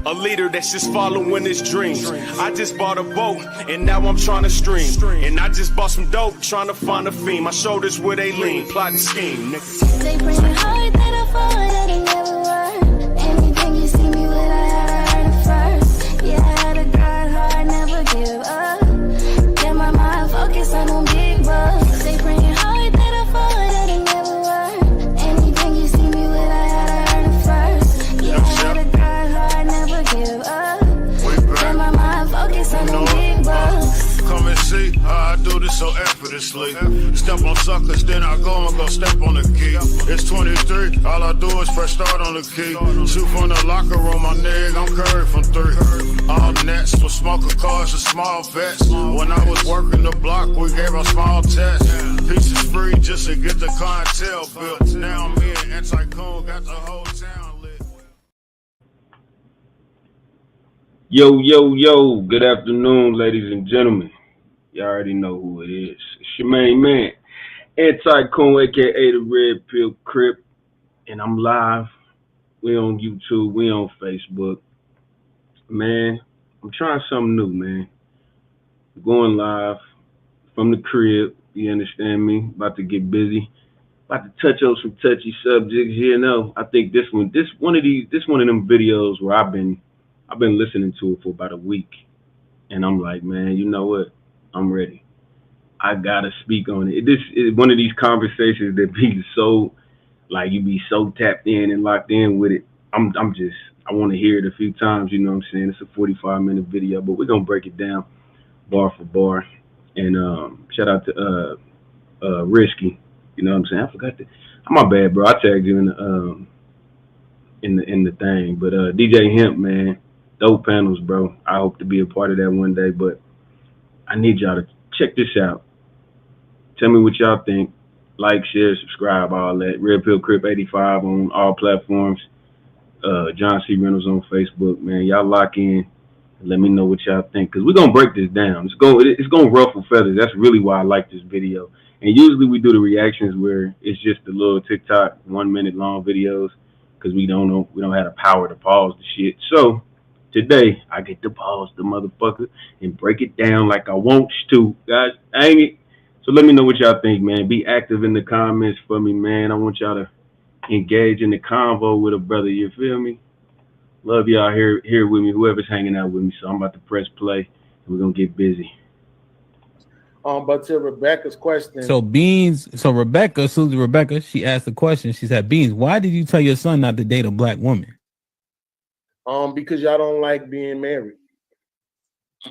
A leader that's just following his dreams. I just bought a boat and now I'm trying to stream. And I just bought some dope, trying to find a fiend. My shoulders where they lean, plotting scheme. They bring it hard that I fall that I never were. Anything you see me with, I heard it first. Yeah, I had a grind hard, never give up. Get my mind focused on them big bucks. They bring it hard that I fall that I never were. Anything you see me with, I heard it first. Yeah, I had a grind hard, never give up. Get my mind focused on them big bucks. Come and see how I do this so effortlessly. Step on suckers, then I go and go step on the key. It's 23, all I do is press start on the key. Shoot from the locker room, my nigga, I'm Curry from 3. All nets for smoker cars and small vets. When I was working the block, we gave a small test. Pieces free just to get the clientele built. Now me and Anti-Coon got the whole town lit. Yo, good afternoon, ladies and gentlemen. You already know who it is. It's your main man, Anti-Coon, aka the Red Pill Crip, and I'm live. We on YouTube, we on Facebook. Man, I'm trying something new, man. Going live from the crib, you understand me? About to get busy. About to touch on some touchy subjects, you know. I think this one of them videos where I've been listening to it for about a week, and I'm like, man, you know what? I'm ready. I gotta speak on it. This is one of these conversations that be so, like, you be so tapped in and locked in with it. I want to hear it a few times. You know what I'm saying? It's a 45-minute video, but we're gonna break it down bar for bar. And shout out to Risky. You know what I'm saying? I forgot that. My bad, bro. I tagged you in the thing, but DJ Hemp, man. Dope panels, bro. I hope to be a part of that one day, but I need y'all to check this out. Tell me what y'all think. Like, share, subscribe, all that. Red Pill Crip 85 on all platforms. John C. Reynolds on Facebook, man. Y'all lock in and let me know what y'all think, because we're going to break this down. It's going to ruffle feathers. That's really why I like this video. And usually we do the reactions where it's just the little TikTok 1 minute long videos, because we don't have the power to pause the shit. So today, I get to pause the motherfucker and break it down like I want to. Guys, dang it. So let me know what y'all think, man. Be active in the comments for me, man. I want y'all to engage in the convo with a brother, you feel me? Love y'all here with me, whoever's hanging out with me. So I'm about to press play, and we're going to get busy. But to Rebecca's question. Rebecca, Susie Rebecca, she asked the question. She said, Beans, why did you tell your son not to date a black woman? Because y'all don't like being married.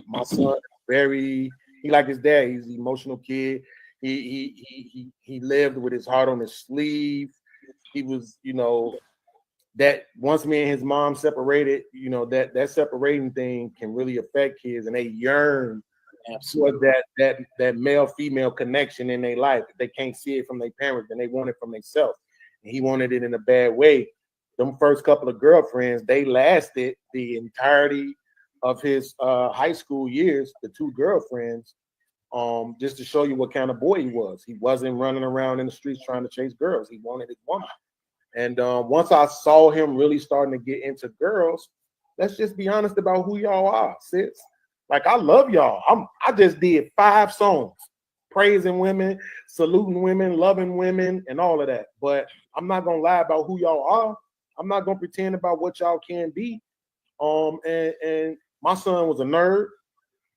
My son he like his dad. He's an emotional kid. He lived with his heart on his sleeve. He was, that once me and his mom separated, that separating thing can really affect kids, and they yearn for that male-female connection in their life. They can't see it from their parents, and they want it from themselves. And he wanted it in a bad way. Them first couple of girlfriends, they lasted the entirety of his high school years, the two girlfriends, just to show you what kind of boy he was. He wasn't running around in the streets trying to chase girls. He wanted his woman. And once I saw him really starting to get into girls, let's just be honest about who y'all are, sis. Like, I love y'all. I just did 5 songs praising women, saluting women, loving women, and all of that. But I'm not going to lie about who y'all are. I'm not gonna pretend about what y'all can be. And my son was a nerd.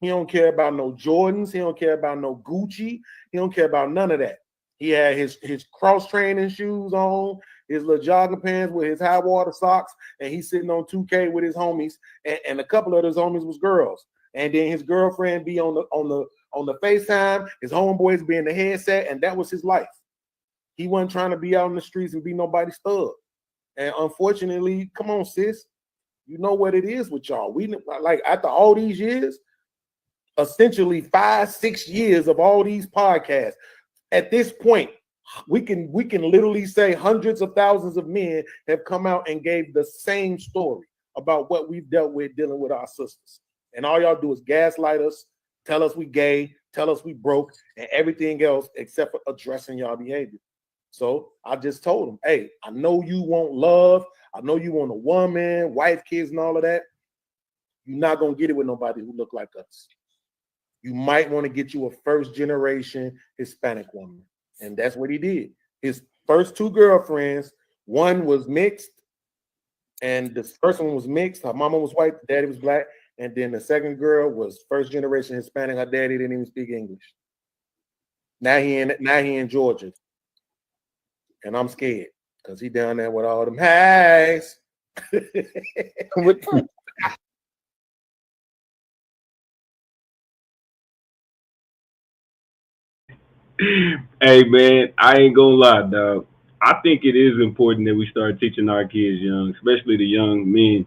He don't care about no Jordans. He don't care about no Gucci. He don't care about none of that. He had his cross training shoes on, his little jogging pants with his high water socks, and he's sitting on 2K with his homies. And a couple of his homies was girls. And then his girlfriend be on the FaceTime. His homeboys be in the headset, and that was his life. He wasn't trying to be out in the streets and be nobody's stud. And unfortunately, come on, sis, you know what it is with y'all. We, like, after all these years, essentially 5-6 years of all these podcasts, at this point, we can literally say hundreds of thousands of men have come out and gave the same story about what we've dealt with dealing with our sisters. And all y'all do is gaslight us, tell us we gay, tell us we broke, and everything else except for addressing y'all behavior. So I just told him, hey, I know you want love. I know you want a woman, wife, kids, and all of that. You're not gonna get it with nobody who look like us. You might want to get you a first generation Hispanic woman, and that's what he did. His first 2 girlfriends, one was mixed, and the first one was mixed. Her mama was white, the daddy was black, and then the second girl was first generation Hispanic. Her daddy didn't even speak English. Now he in Georgia, and I'm scared because he down there with all them highs. Hey man, I ain't gonna lie, dog. I think it is important that we start teaching our kids young, especially the young men.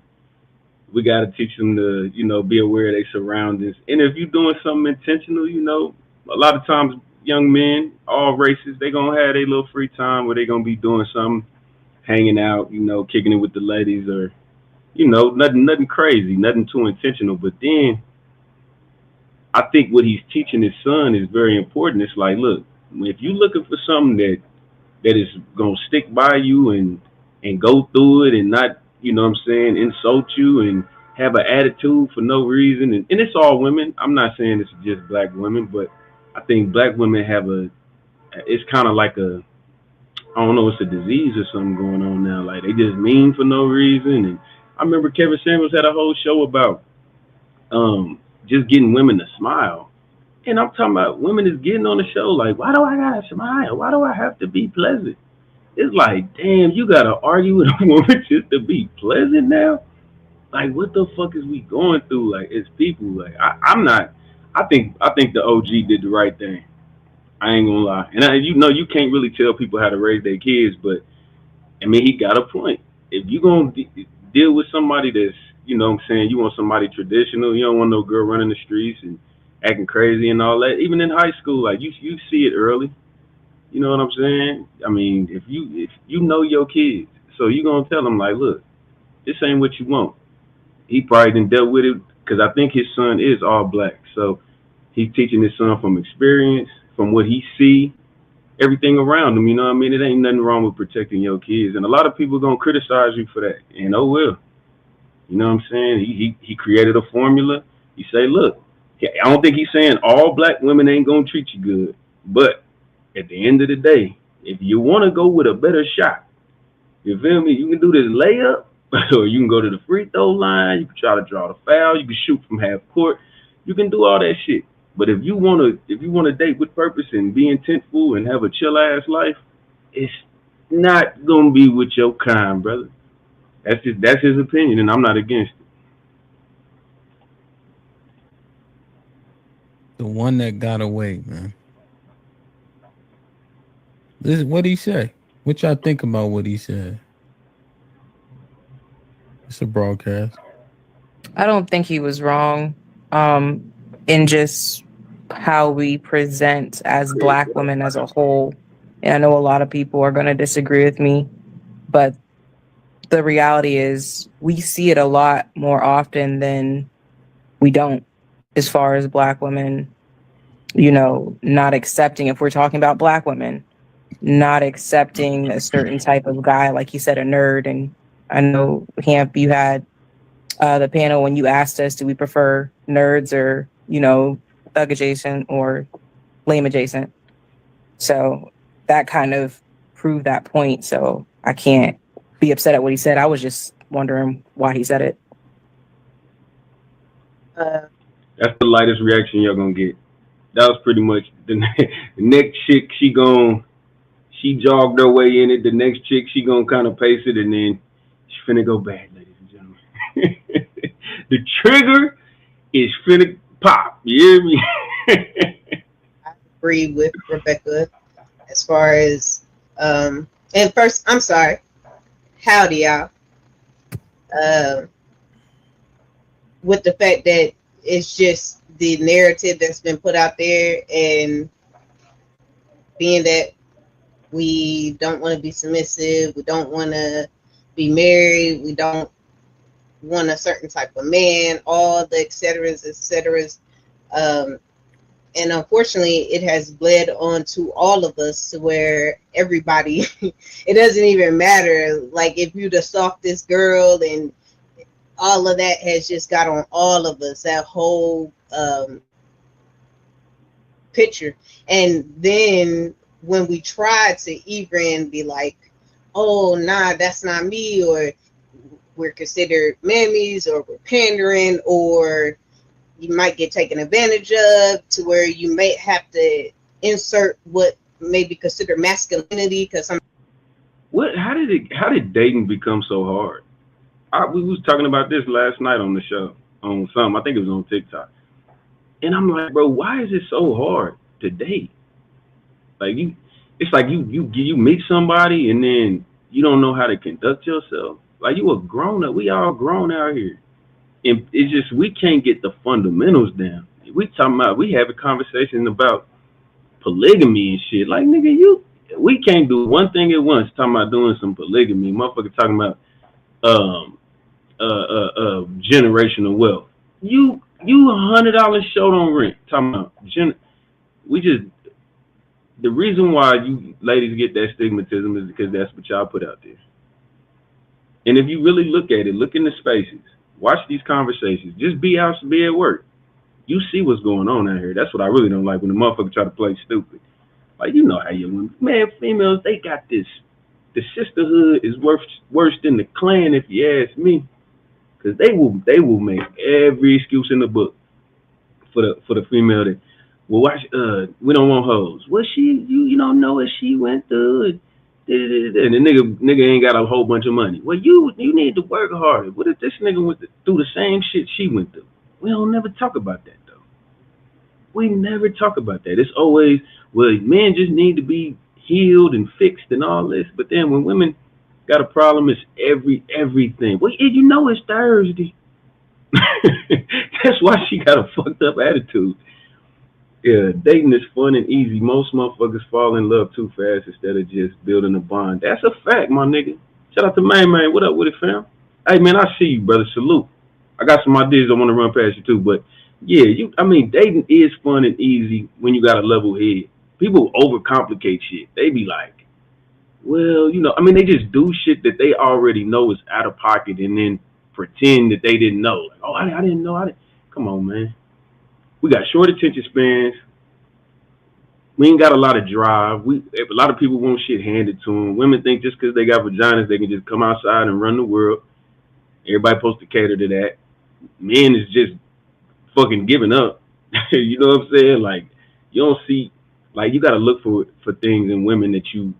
We got to teach them to, be aware of their surroundings. And if you're doing something intentional, a lot of times young men, all races, they gonna have their little free time where they gonna be doing something, hanging out, kicking it with the ladies, or nothing crazy, nothing too intentional. But then I think what he's teaching his son is very important. It's like, look, if you're looking for something that is gonna stick by you and go through it and not, what I'm saying, insult you and have an attitude for no reason. And it's all women. I'm not saying it's just black women, but I think black women have it's kind of like I don't know, it's a disease or something going on now. Like they just mean for no reason. And I remember Kevin Samuels had a whole show about just getting women to smile. And I'm talking about women is getting on the show like, why do I gotta smile? Why do I have to be pleasant? It's like, damn, you gotta argue with a woman just to be pleasant now? Like, what the fuck is we going through? Like, as people, like, I'm not. I think the OG did the right thing. I ain't gonna lie. And you can't really tell people how to raise their kids, but I mean, he got a point. If you gonna deal with somebody that's, what I'm saying, you want somebody traditional. You don't want no girl running the streets and acting crazy and all that. Even in high school, like you see it early. You know what I'm saying? I mean, if you know your kids, so you gonna tell them like, look, this ain't what you want. He probably didn't dealt with it because I think his son is all black, so he's teaching his son from experience, from what he see, everything around him. You know what I mean? It ain't nothing wrong with protecting your kids, and a lot of people gonna criticize you for that, and oh well. You know what I'm saying? He created a formula. He say, look, I don't think he's saying all black women ain't gonna treat you good, but at the end of the day, if you want to go with a better shot, you feel me? You can do this layup, or you can go to the free throw line. You can try to draw the foul. You can shoot from half court. You can do all that shit. But if you want to date with purpose and be intentful and have a chill ass life, it's not gonna be with your kind, brother. That's his opinion, and I'm not against it. The one that got away, man. This is what he say. What y'all think about what he said? It's a broadcast. I don't think he was wrong in just how we present as black women as a whole. And I know a lot of people are going to disagree with me, but the reality is we see it a lot more often than we don't, as far as black women, not accepting, if we're talking about black women, not accepting a certain type of guy, like you said, a nerd. And I know, Hamp, you had the panel when you asked us, do we prefer nerds or, thug adjacent or lame adjacent? So that kind of proved that point. So I can't be upset at what he said. I was just wondering why he said it. That's the lightest reaction you're gonna get. That was pretty much the next chick. She jogged her way in it. The next chick, she gonna kind of pace it, and then she finna go bad, ladies and gentlemen. The trigger is finna pop. You hear me? I agree with Rebecca as far as and first, I'm sorry. Howdy, y'all. With the fact that it's just the narrative that's been put out there, and being that we don't want to be submissive, we don't want to be married, we don't want a certain type of man, all the et ceteras. And unfortunately, it has bled on to all of us to where everybody, it doesn't even matter. Like if you're the softest girl and all of that has just got on all of us, that whole picture. And then when we try to even be like, oh, nah, that's not me, or we're considered mammies, or we're pandering, or you might get taken advantage of, to where you may have to insert what may be considered masculinity, because some. What? How did dating become so hard? We was talking about this last night on the show on some. I think it was on TikTok, and I'm like, bro, why is it so hard to date? Like it's like you meet somebody and then you don't know how to conduct yourself. Like you a grown up. We all grown out here, and it's just we can't get the fundamentals down. We have a conversation about polygamy and shit. Like nigga, we can't do one thing at once. Talking about doing some polygamy, motherfucker. Talking about generational wealth. You $100 short on rent. Talking about the reason why you ladies get that stigmatism is because that's what y'all put out there. And if you really look at it, look in the spaces, watch these conversations. Just be at work. You see what's going on out here. That's what I really don't like when the motherfucker try to play stupid. Like you know how you women, man, females, they got this. The sisterhood is worse than the clan, if you ask me, because they will make every excuse in the book for the female that, well, watch, we don't want hoes. Well, you don't know what she went through, and the nigga ain't got a whole bunch of money. Well, you need to work harder. What if this nigga went through the same shit she went through? We don't never talk about that though. We never talk about that. It's always, well, men just need to be healed and fixed and all this, but then when women got a problem, it's everything. Well, you know it's Thursday. That's why she got a fucked up attitude. Yeah, dating is fun and easy. Most motherfuckers fall in love too fast instead of just building a bond. That's a fact, my nigga. Shout out to man. What up with it, fam? Hey man, I see you, brother. Salute. I got some ideas I want to run past you too, but yeah, dating is fun and easy when you got a level head. People overcomplicate shit. They be like, well, they just do shit that they already know is out of pocket and then pretend that they didn't know. Like, oh, I didn't know. Come on, man. We got short attention spans. We ain't got a lot of drive. A lot of people want shit handed to them. Women think just because they got vaginas, they can just come outside and run the world. Everybody supposed to cater to that. Men is just fucking giving up. You know what I'm saying? Like, you don't see, like, you got to look for things in women that you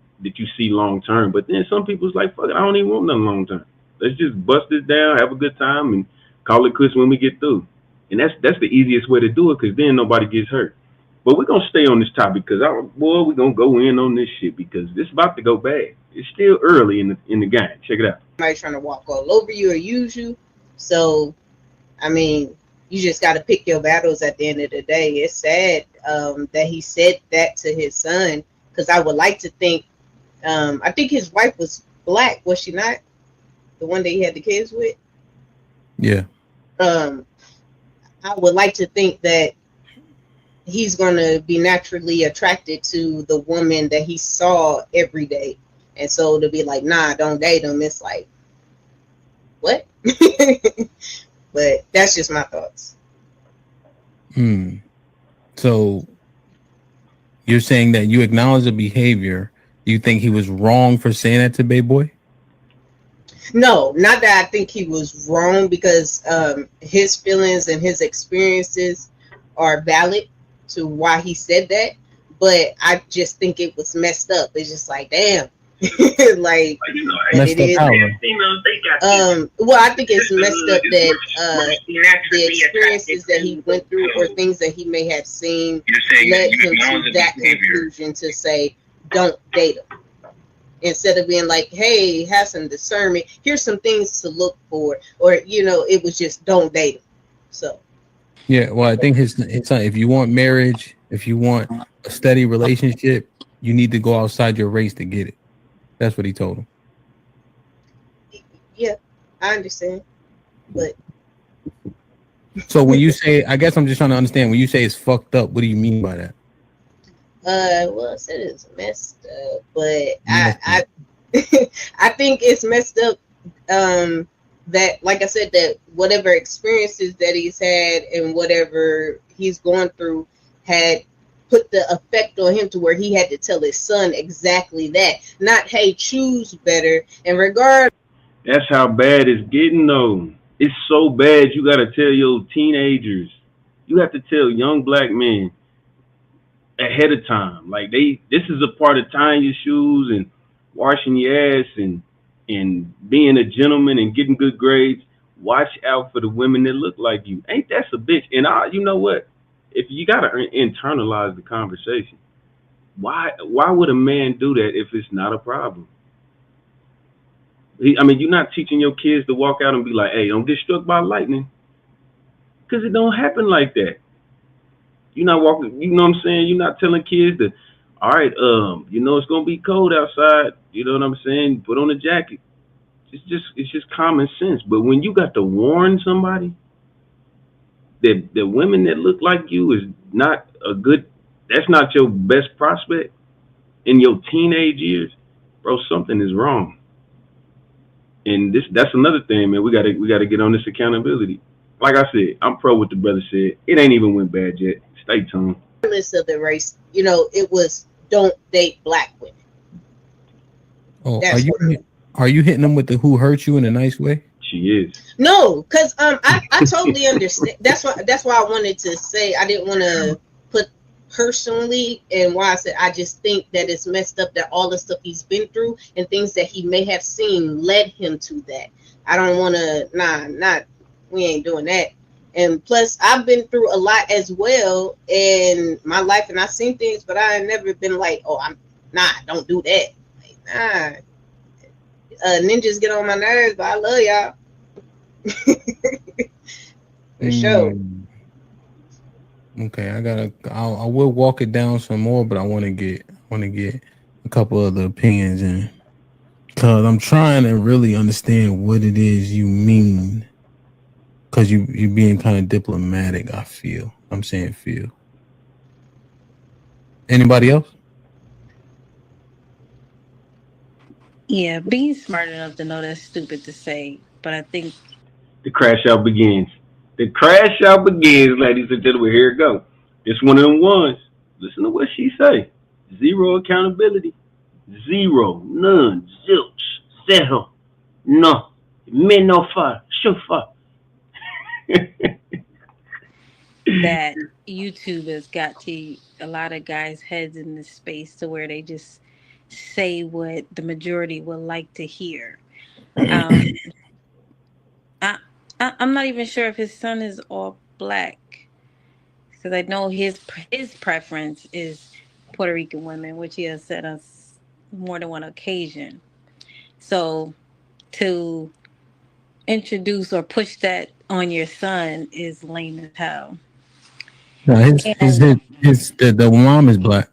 see long term. But then some people's like, fuck it, I don't even want nothing long term. Let's just bust this down, have a good time, and call it quits when we get through. And that's the easiest way to do it, because then nobody gets hurt. But we're going to stay on this topic, because, we're going to go in on this shit, because it's about to go bad. It's still early in the game. Check it out. Somebody trying to walk all over you or use you. So, you just got to pick your battles at the end of the day. It's sad that he said that to his son, because I would like to think, I think his wife was black, was she not? The one that he had the kids with? Yeah. I would like to think that he's going to be naturally attracted to the woman that he saw every day. And so to be like, nah, don't date him, it's like, what? But that's just my thoughts. So you're saying that you acknowledge the behavior. Do you think he was wrong for saying that to Baby Boy? No, not that I think he was wrong, because his feelings and his experiences are valid to why he said that. But I just think it was messed up. It's just like, damn. Like, messed up how? Well, I think it's messed up that the experiences that he went through or things that he may have seen led him to that conclusion to say, don't date him. Instead of being like, hey, have some discernment. Here's some things to look for. Or, it was just don't date him. So. Yeah, well, I think his son, if you want marriage, if you want a steady relationship, you need to go outside your race to get it. That's what he told him. Yeah, I understand. But. So when you say, I guess I'm just trying to understand, when you say it's fucked up, what do you mean by that? Well, I said it's messed up, but I think it's messed up that, like I said, that whatever experiences that he's had and whatever he's going through had put the effect on him to where he had to tell his son exactly that. Not, hey, choose better. And regard. That's how bad it's getting though. It's so bad you gotta tell your teenagers. You have to tell young black men ahead of time. Like this is a part of tying your shoes and washing your ass and being a gentleman and getting good grades. Watch out for the women that look like you. Ain't that a bitch? And you know what? If you gotta internalize the conversation, why would a man do that if it's not a problem? I mean, you're not teaching your kids to walk out and be like, "Hey, don't get struck by lightning," because it don't happen like that. You're not walking. You know what I'm saying? You're not telling kids that, all right, it's gonna be cold outside. You know what I'm saying? Put on a jacket. It's just common sense. But when you got to warn somebody that the women that look like you is not a good, that's not your best prospect in your teenage years, bro, something is wrong. And that's another thing, man. We gotta get on this accountability. Like I said, I'm pro what the brother said. It ain't even went bad yet. Stay tuned. Regardless of the race, it was don't date black women. Oh, are you hitting them with the who hurt you in a nice way? She is. No, because I totally understand. That's why I wanted to say I didn't want to put personally, and why I said I just think that it's messed up that all the stuff he's been through and things that he may have seen led him to that. I don't want to. We ain't doing that. And plus, I've been through a lot as well in my life, and I've seen things, but I ain't never been like, oh, don't do that. Like, ninjas get on my nerves, but I love y'all. For sure. Okay, I will walk it down some more, but I want to get a couple of the opinions in, because I'm trying to really understand what it is you mean. Because you're being kind of diplomatic, I feel. I'm saying feel. Anybody else? Yeah, being smart enough to know that's stupid to say, but I think the crash out begins. The crash out begins, ladies and gentlemen. Here it go. It's one of them ones. Listen to what she say. Zero accountability. Zero. None. Zilch. Zero. No. Me no far. Shufar. that YouTube has got to a lot of guys' heads in this space to where they just say what the majority would like to hear. I, I'm not even sure if his son is all black, because I know his preference is Puerto Rican women, which he has said on more than one occasion. So to introduce or push that on your son is lame as hell. No, the mom is black.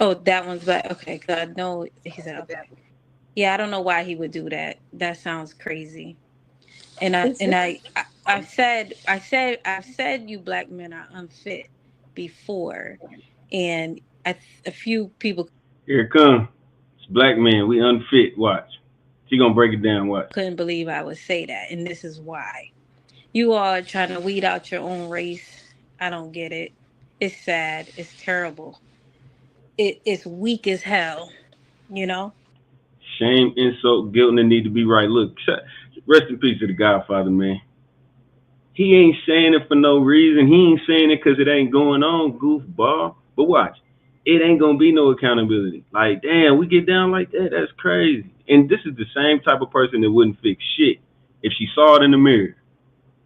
Oh, that one's black. Okay, because I know he said okay. Yeah, I don't know why he would do that. That sounds crazy. And I've said you black men are unfit before, and a few people. Here it come. It's black man. We unfit. Watch. She gonna break it down. Watch. Couldn't believe I would say that, and this is why. You all are trying to weed out your own race. I don't get it. It's sad. It's terrible. It's weak as hell. Shame, insult, guilt, and the need to be right. Look, rest in peace to the Godfather, man. He ain't saying it for no reason. He ain't saying it because it ain't going on, goofball. But watch, it ain't gonna be no accountability. Like, damn, we get down like that. That's crazy. And this is the same type of person that wouldn't fix shit if she saw it in the mirror.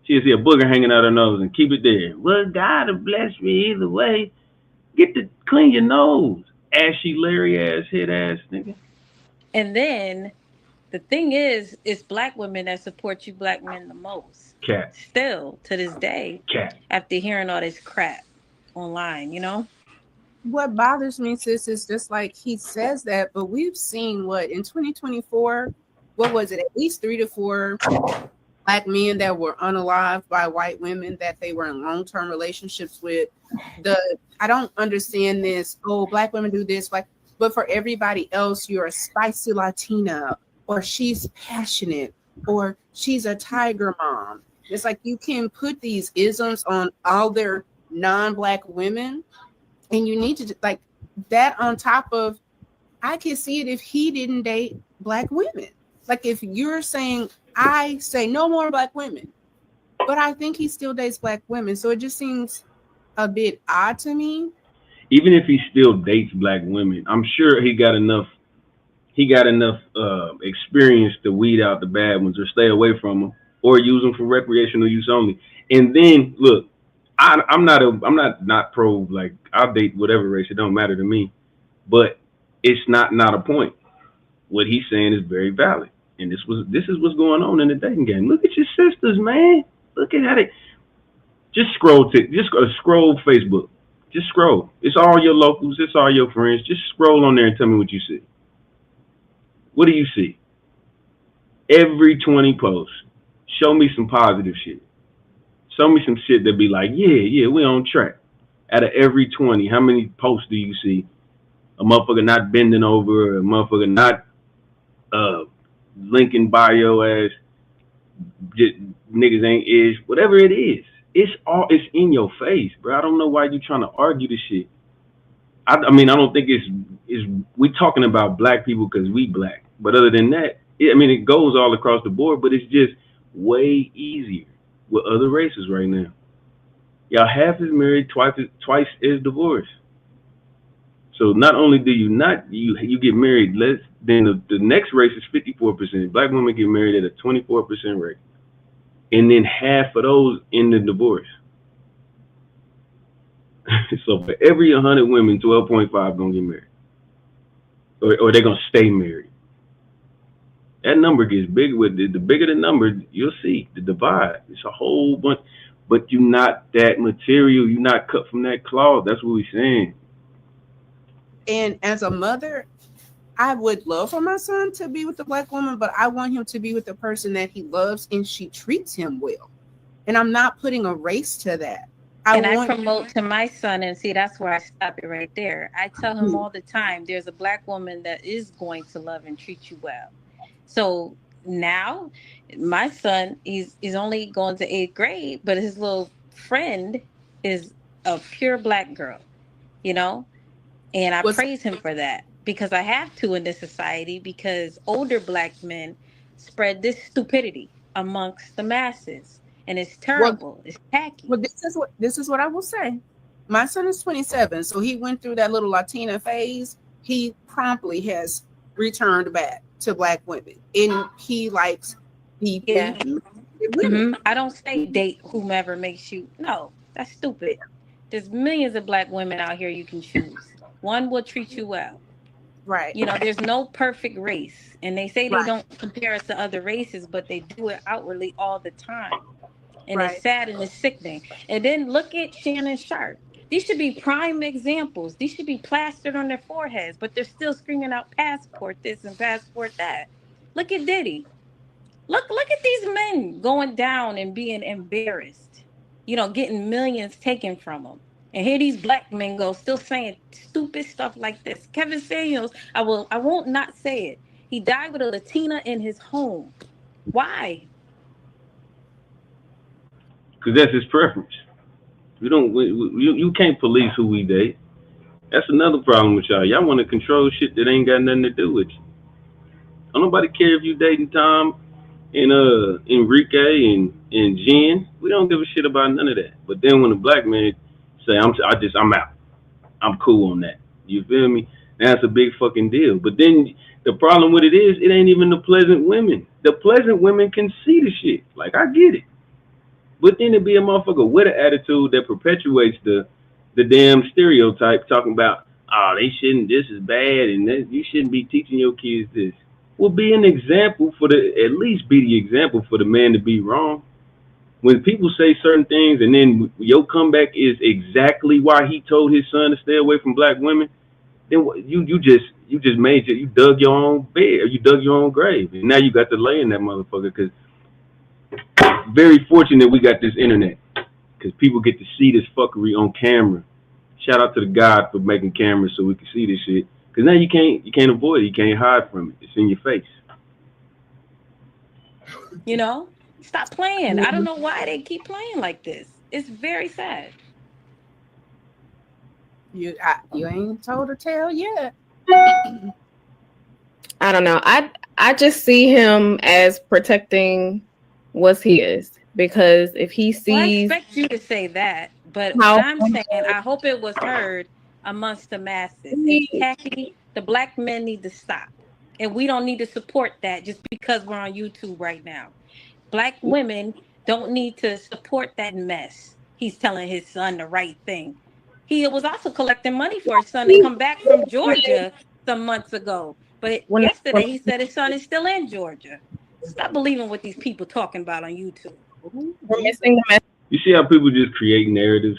She'd see a booger hanging out her nose and keep it there. Well, God will bless me either way. Get to clean your nose, ashy, Larry ass, head ass nigga. And then the thing is, it's black women that support you black men the most. Cat. Still to this day. Cat. After hearing all this crap online, What bothers me, sis, is just like he says that, but we've seen in 2024, what was it? At least 3 to 4 black men that were unalived by white women that they were in long-term relationships with. I don't understand this. Oh, black women do this, but for everybody else, you're a spicy Latina, or she's passionate, or she's a tiger mom. It's like you can put these isms on all their non-black women, and you need to like that on top of. I can see it if he didn't date black women. Like if you're saying, I say no more black women, but I think he still dates black women, so it just seems a bit odd to me. Even if he still dates black women, I'm sure he got enough. He got enough experience to weed out the bad ones or stay away from them or use them for recreational use only. And then look, I'm not pro like I'll date whatever race. It don't matter to me. But it's not a point. What he's saying is very valid, and this is what's going on in the dating game. Look at your sisters, man. Look at how they just scroll Facebook. Just scroll. It's all your locals. It's all your friends. Just scroll on there and tell me what you see. What do you see? Every 20 posts, show me some positive shit. Show me some shit that be like, yeah, we on track. Out of every 20, how many posts do you see? A motherfucker not bending over, a motherfucker not linking bio ass, just niggas ain't ish, whatever it is. It's in your face, bro. I don't know why you trying to argue this shit. I mean, I don't think it's we talking about black people because we black. But other than that, it goes all across the board, but it's just way easier with other races right now. Y'all half is married, twice is divorced. So not only do you get married less than the next race is 54%. Black women get married at a 24% rate, and then half of those in the divorce. So for every 100 women, 12.5 gonna get married, or they're gonna stay married. That number gets bigger. With the bigger the number, you'll see the divide. It's a whole bunch, but you're not that material. You're not cut from that cloth. That's what we're saying. And as a mother, I would love for my son to be with a black woman, but I want him to be with the person that he loves and she treats him well. And I'm not putting a race to that. I promote to my son, and see, that's where I stop it right there. I tell him all the time, there's a black woman that is going to love and treat you well. So now my son, he's only going to 8th grade, but his little friend is a pure black girl, you know? And I praise him for that, because I have to in this society, because older black men spread this stupidity amongst the masses. And it's terrible. It's tacky. Well, this is what I will say. My son is 27, so he went through that little Latina phase. He promptly has returned back to black women, and he likes people. Yeah. Mm-hmm. I don't say date whomever makes you. No, that's stupid. There's millions of black women out here you can choose. One will treat you well. Right. You know, there's no perfect race, and they say they don't compare us to other races, but they do it outwardly all the time. And it's sad and it's sickening. And then look at Shannon Sharp. These should be prime examples. These should be plastered on their foreheads, but they're still screaming out passport this and passport that. Look at Diddy. Look at these men going down and being embarrassed. You know, getting millions taken from them. And here these black men go still saying stupid stuff like this. Kevin Samuels, I won't not say it. He died with a Latina in his home. Why? Because that's his preference. You can't police who we date. That's another problem with y'all. Y'all want to control shit that ain't got nothing to do with you. Don't nobody care if you dating Tom and Enrique and Jen. We don't give a shit about none of that. But then when a black man say I'm out, I'm cool on that. You feel me? That's a big fucking deal. But then the problem with it is it ain't even the pleasant women. The pleasant women can see the shit. Like, I get it. But then it be a motherfucker with an attitude that perpetuates the damn stereotype, talking about, oh, this is bad, and you shouldn't be teaching your kids this. Well, be an example at least be the example for the man to be wrong. When people say certain things and then your comeback is exactly why he told his son to stay away from black women, then you dug your own bed, or you dug your own grave, and now you got to lay in that motherfucker. Because very fortunate we got this internet, because people get to see this fuckery on camera. Shout out to the God for making cameras so we can see this shit. Because now you can't avoid it. You can't hide from it. It's in your face. You know, stop playing. I don't know why they keep playing like this. It's very sad. You ain't told a tale yet. I don't know. I just see him as protecting what's his, because if he Well, I sees expect you to say that, but how I'm saying I hope it was heard amongst the masses. It's tacky. The black men need to stop, and we don't need to support that just because we're on YouTube right now. Black women don't need to support that mess. He's telling his son the right thing. He was also collecting money for his son to come back from Georgia some months ago. But when yesterday he said his son is still in Georgia. Stop believing what these people talking about on YouTube. we're missing the message. You see how people just create narratives.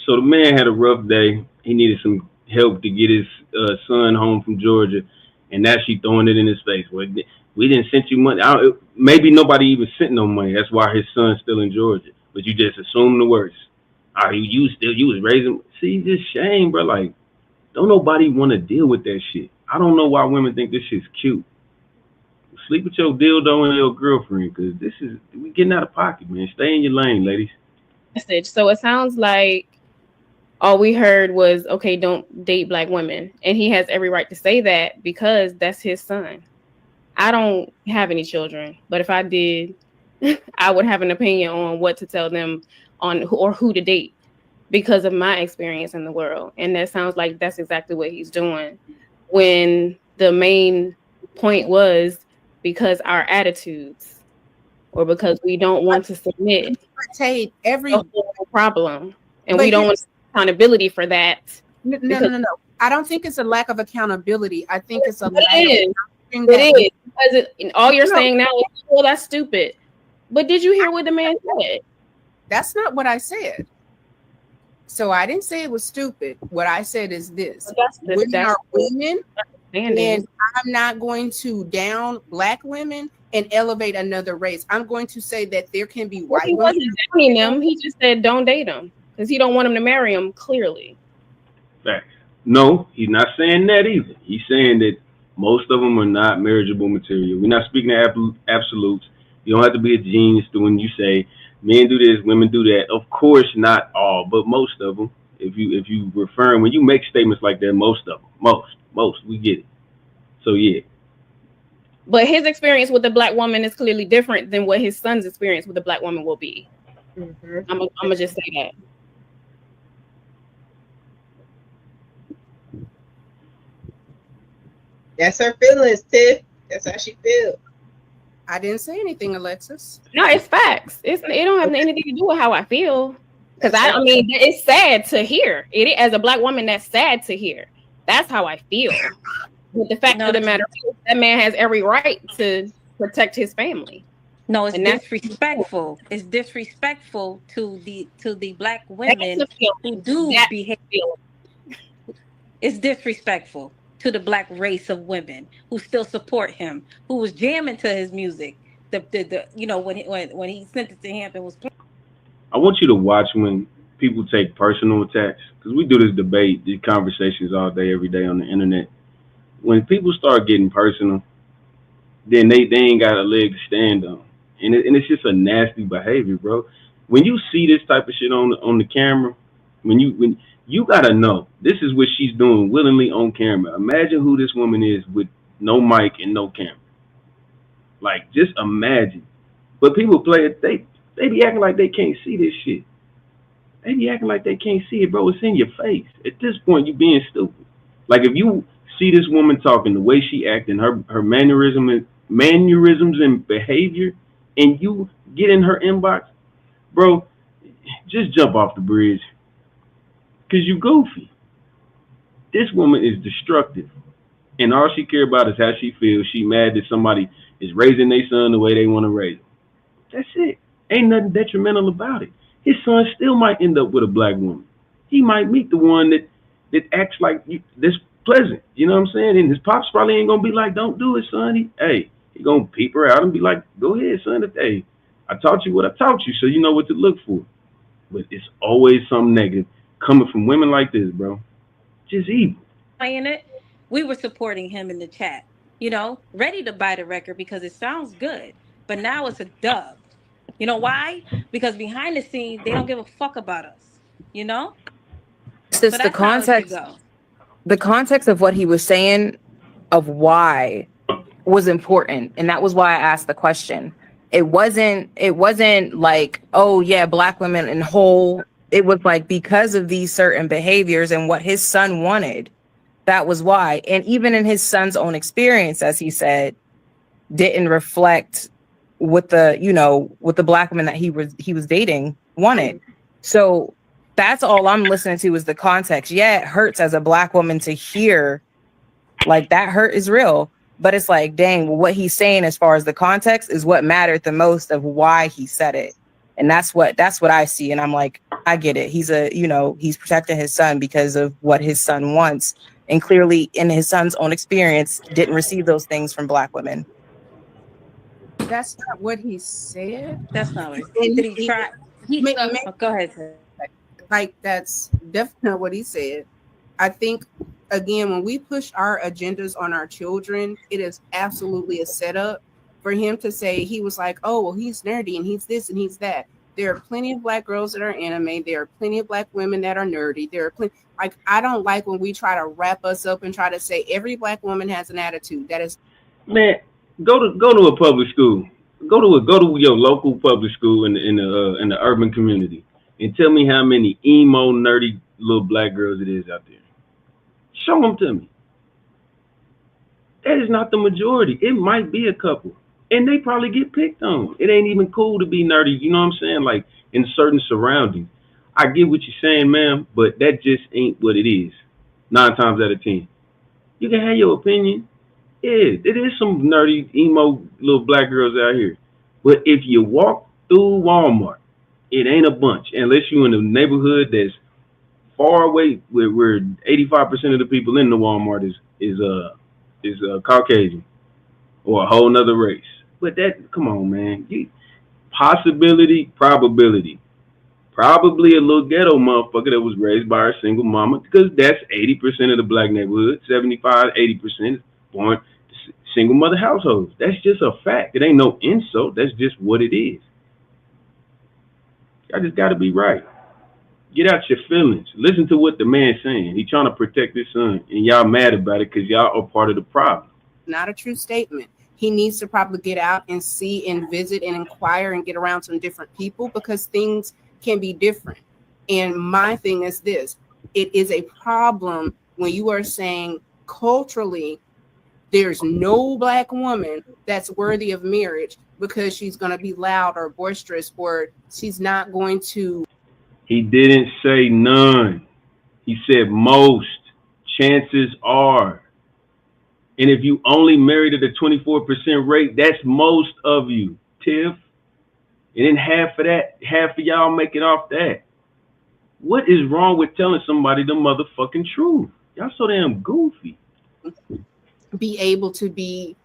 So the man had a rough day. He needed some help to get his son home from Georgia, and now she throwing it in his face. Well, we didn't send you money. Maybe nobody even sent no money. That's why his son's still in Georgia. But you just assume the worst. You was raising. See, just shame, bro. Like, don't nobody want to deal with that shit. I don't know why women think this shit's cute. Sleep with your dildo and your girlfriend, because we getting out of pocket, man. Stay in your lane, ladies. So it sounds like all we heard was, okay, don't date black women. And he has every right to say that because that's his son. I don't have any children, but if I did, I would have an opinion on what to tell them on or who to date because of my experience in the world. And that sounds like that's exactly what he's doing, when the main point was because our attitudes or because we don't want to submit Every problem, and we don't want accountability for that. No. I don't think it's a lack of accountability. I think it's a lack it is because all you're saying now is, well, that's stupid. But did you hear what the man said? That's not what I said. So I didn't say it was stupid. What I said is this: women are women, and I'm not going to down black women and elevate another race. I'm going to say that there can be white women. He wasn't downing them. He just said don't date them because he don't want them to marry him. Clearly, facts. No, he's not saying that either. He's saying that most of them are not marriageable material. We're not speaking of absolutes. You don't have to be a genius to when you say men do this, women do that. Of course, not all, but most of them. If you referring, when you make statements like that, most of them, most, we get it. So yeah. But his experience with a black woman is clearly different than what his son's experience with a black woman will be. Mm-hmm. I'm gonna just say that. That's her feelings, Tiff. That's how she feels. I didn't say anything, Alexis. No, it's facts. It don't have anything to do with how I feel. Because I mean, it's sad to hear. As a black woman, that's sad to hear. That's how I feel. But the fact of the matter is, that man has every right to protect his family. No, it's disrespectful. It's disrespectful to the black women who do behave. It's disrespectful to the black race of women who still support him, who was jamming to his music. The when he sent it to him and was playing. I want you to watch when people take personal attacks, because we do this debate, these conversations all day, every day on the internet. When people start getting personal, then they ain't got a leg to stand on, and it's just a nasty behavior, bro. When you see this type of shit on the camera, when you gotta know this is what she's doing willingly on camera. Imagine who this woman is with no mic and no camera. Like, just imagine. But people play it. They be acting like they can't see this shit. They be acting like they can't see it, bro. It's in your face. At this point, you being stupid. Like, if you see this woman talking, the way she acting, her mannerisms and behavior, and you get in her inbox, bro, just jump off the bridge. Because you goofy. This woman is destructive. And all she care about is how she feels. She mad that somebody is raising their son the way they want to raise him. That's it. Ain't nothing detrimental about it. His son still might end up with a black woman. He might meet the one that acts like this pleasant. You know what I'm saying? And his pops probably ain't going to be like, don't do it, son. He going to peep her out and be like, go ahead, son. Hey, I taught you what I taught you, so you know what to look for. But it's always something negative coming from women like this, bro. Just evil. Playing it, we were supporting him in the chat, ready to buy the record because it sounds good. but now it's a dub. You know why? Because behind the scenes, they don't give a fuck about us. You know? It's So just that's how it should go. the context of what he was saying of why was important, and that was why I asked the question. It wasn't like, oh yeah, black women in whole. It was like because of these certain behaviors and what his son wanted. That was why. And even in his son's own experience, as he said, didn't reflect what the black women that he was dating wanted. So that's all I'm listening to is the context. Yeah, it hurts as a black woman to hear, like, that hurt is real. But it's like, dang, well, what he's saying as far as the context is what mattered the most of why he said it. And that's what I see. And I'm like, I get it. He's protecting his son because of what his son wants. And clearly in his son's own experience, didn't receive those things from black women. That's not what he said. That's not what he said. Did he try? Go ahead, sir. Like, that's definitely not what he said. I think, again, when we push our agendas on our children, it is absolutely a setup for him to say, he was like, oh, well, he's nerdy and he's this and he's that. There are plenty of black girls that are anime. There are plenty of black women that are nerdy. There are plenty. Like, I don't like when we try to wrap us up and try to say every black woman has an attitude. That is, Man, go to a public school. Go to your local public school in the urban community, and tell me how many emo nerdy little black girls it is out there. Show them to me. That is not the majority. It might be a couple, and they probably get picked on. It ain't even cool to be nerdy. You know what I'm saying? Like, in certain surroundings. I get what you're saying, ma'am, but that just ain't what it is. 9 times out of 10, you can have your opinion. Yeah, it is some nerdy, emo little black girls out here. But if you walk through Walmart, it ain't a bunch. Unless you're in a neighborhood that's far away, where 85% of the people in the Walmart is Caucasian or a whole nother race. But that, come on, man. Possibility, probability. Probably a little ghetto motherfucker that was raised by a single mama, because that's 80% of the black neighborhood. 75, 80% is born single mother households. That's just a fact. It ain't no insult. That's just what it is. I just got to be right. Get out your feelings. Listen to what the man's saying. He trying to protect his son, and y'all mad about it because y'all are part of the problem. not a true statement. He needs to probably get out and see and visit and inquire and get around some different people, because things can be different. And my thing is this: it is a problem when you are saying culturally there's no black woman that's worthy of marriage because she's going to be loud or boisterous, or she's not going to. He didn't say none. He said most. Chances are. And if you only married at a 24% rate, that's most of you, Tiff. And then half of y'all make it off that. What is wrong with telling somebody the motherfucking truth? Y'all so damn goofy. Be able to be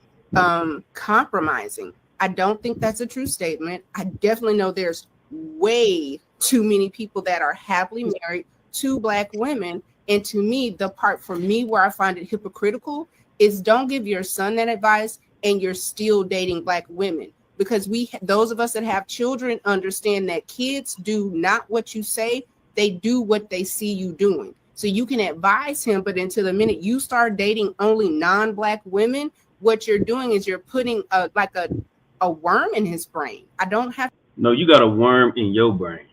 compromising. I don't think that's a true statement. I definitely know there's way too many people that are happily married to black women. And to me, the part for me where I find it hypocritical is don't give your son that advice and you're still dating black women. Because those of us that have children understand that kids do not what you say, they do what they see you doing. So you can advise him, but until the minute you start dating only non-black women, what you're doing is you're putting a worm in his brain. I don't have. No, you got a worm in your brain.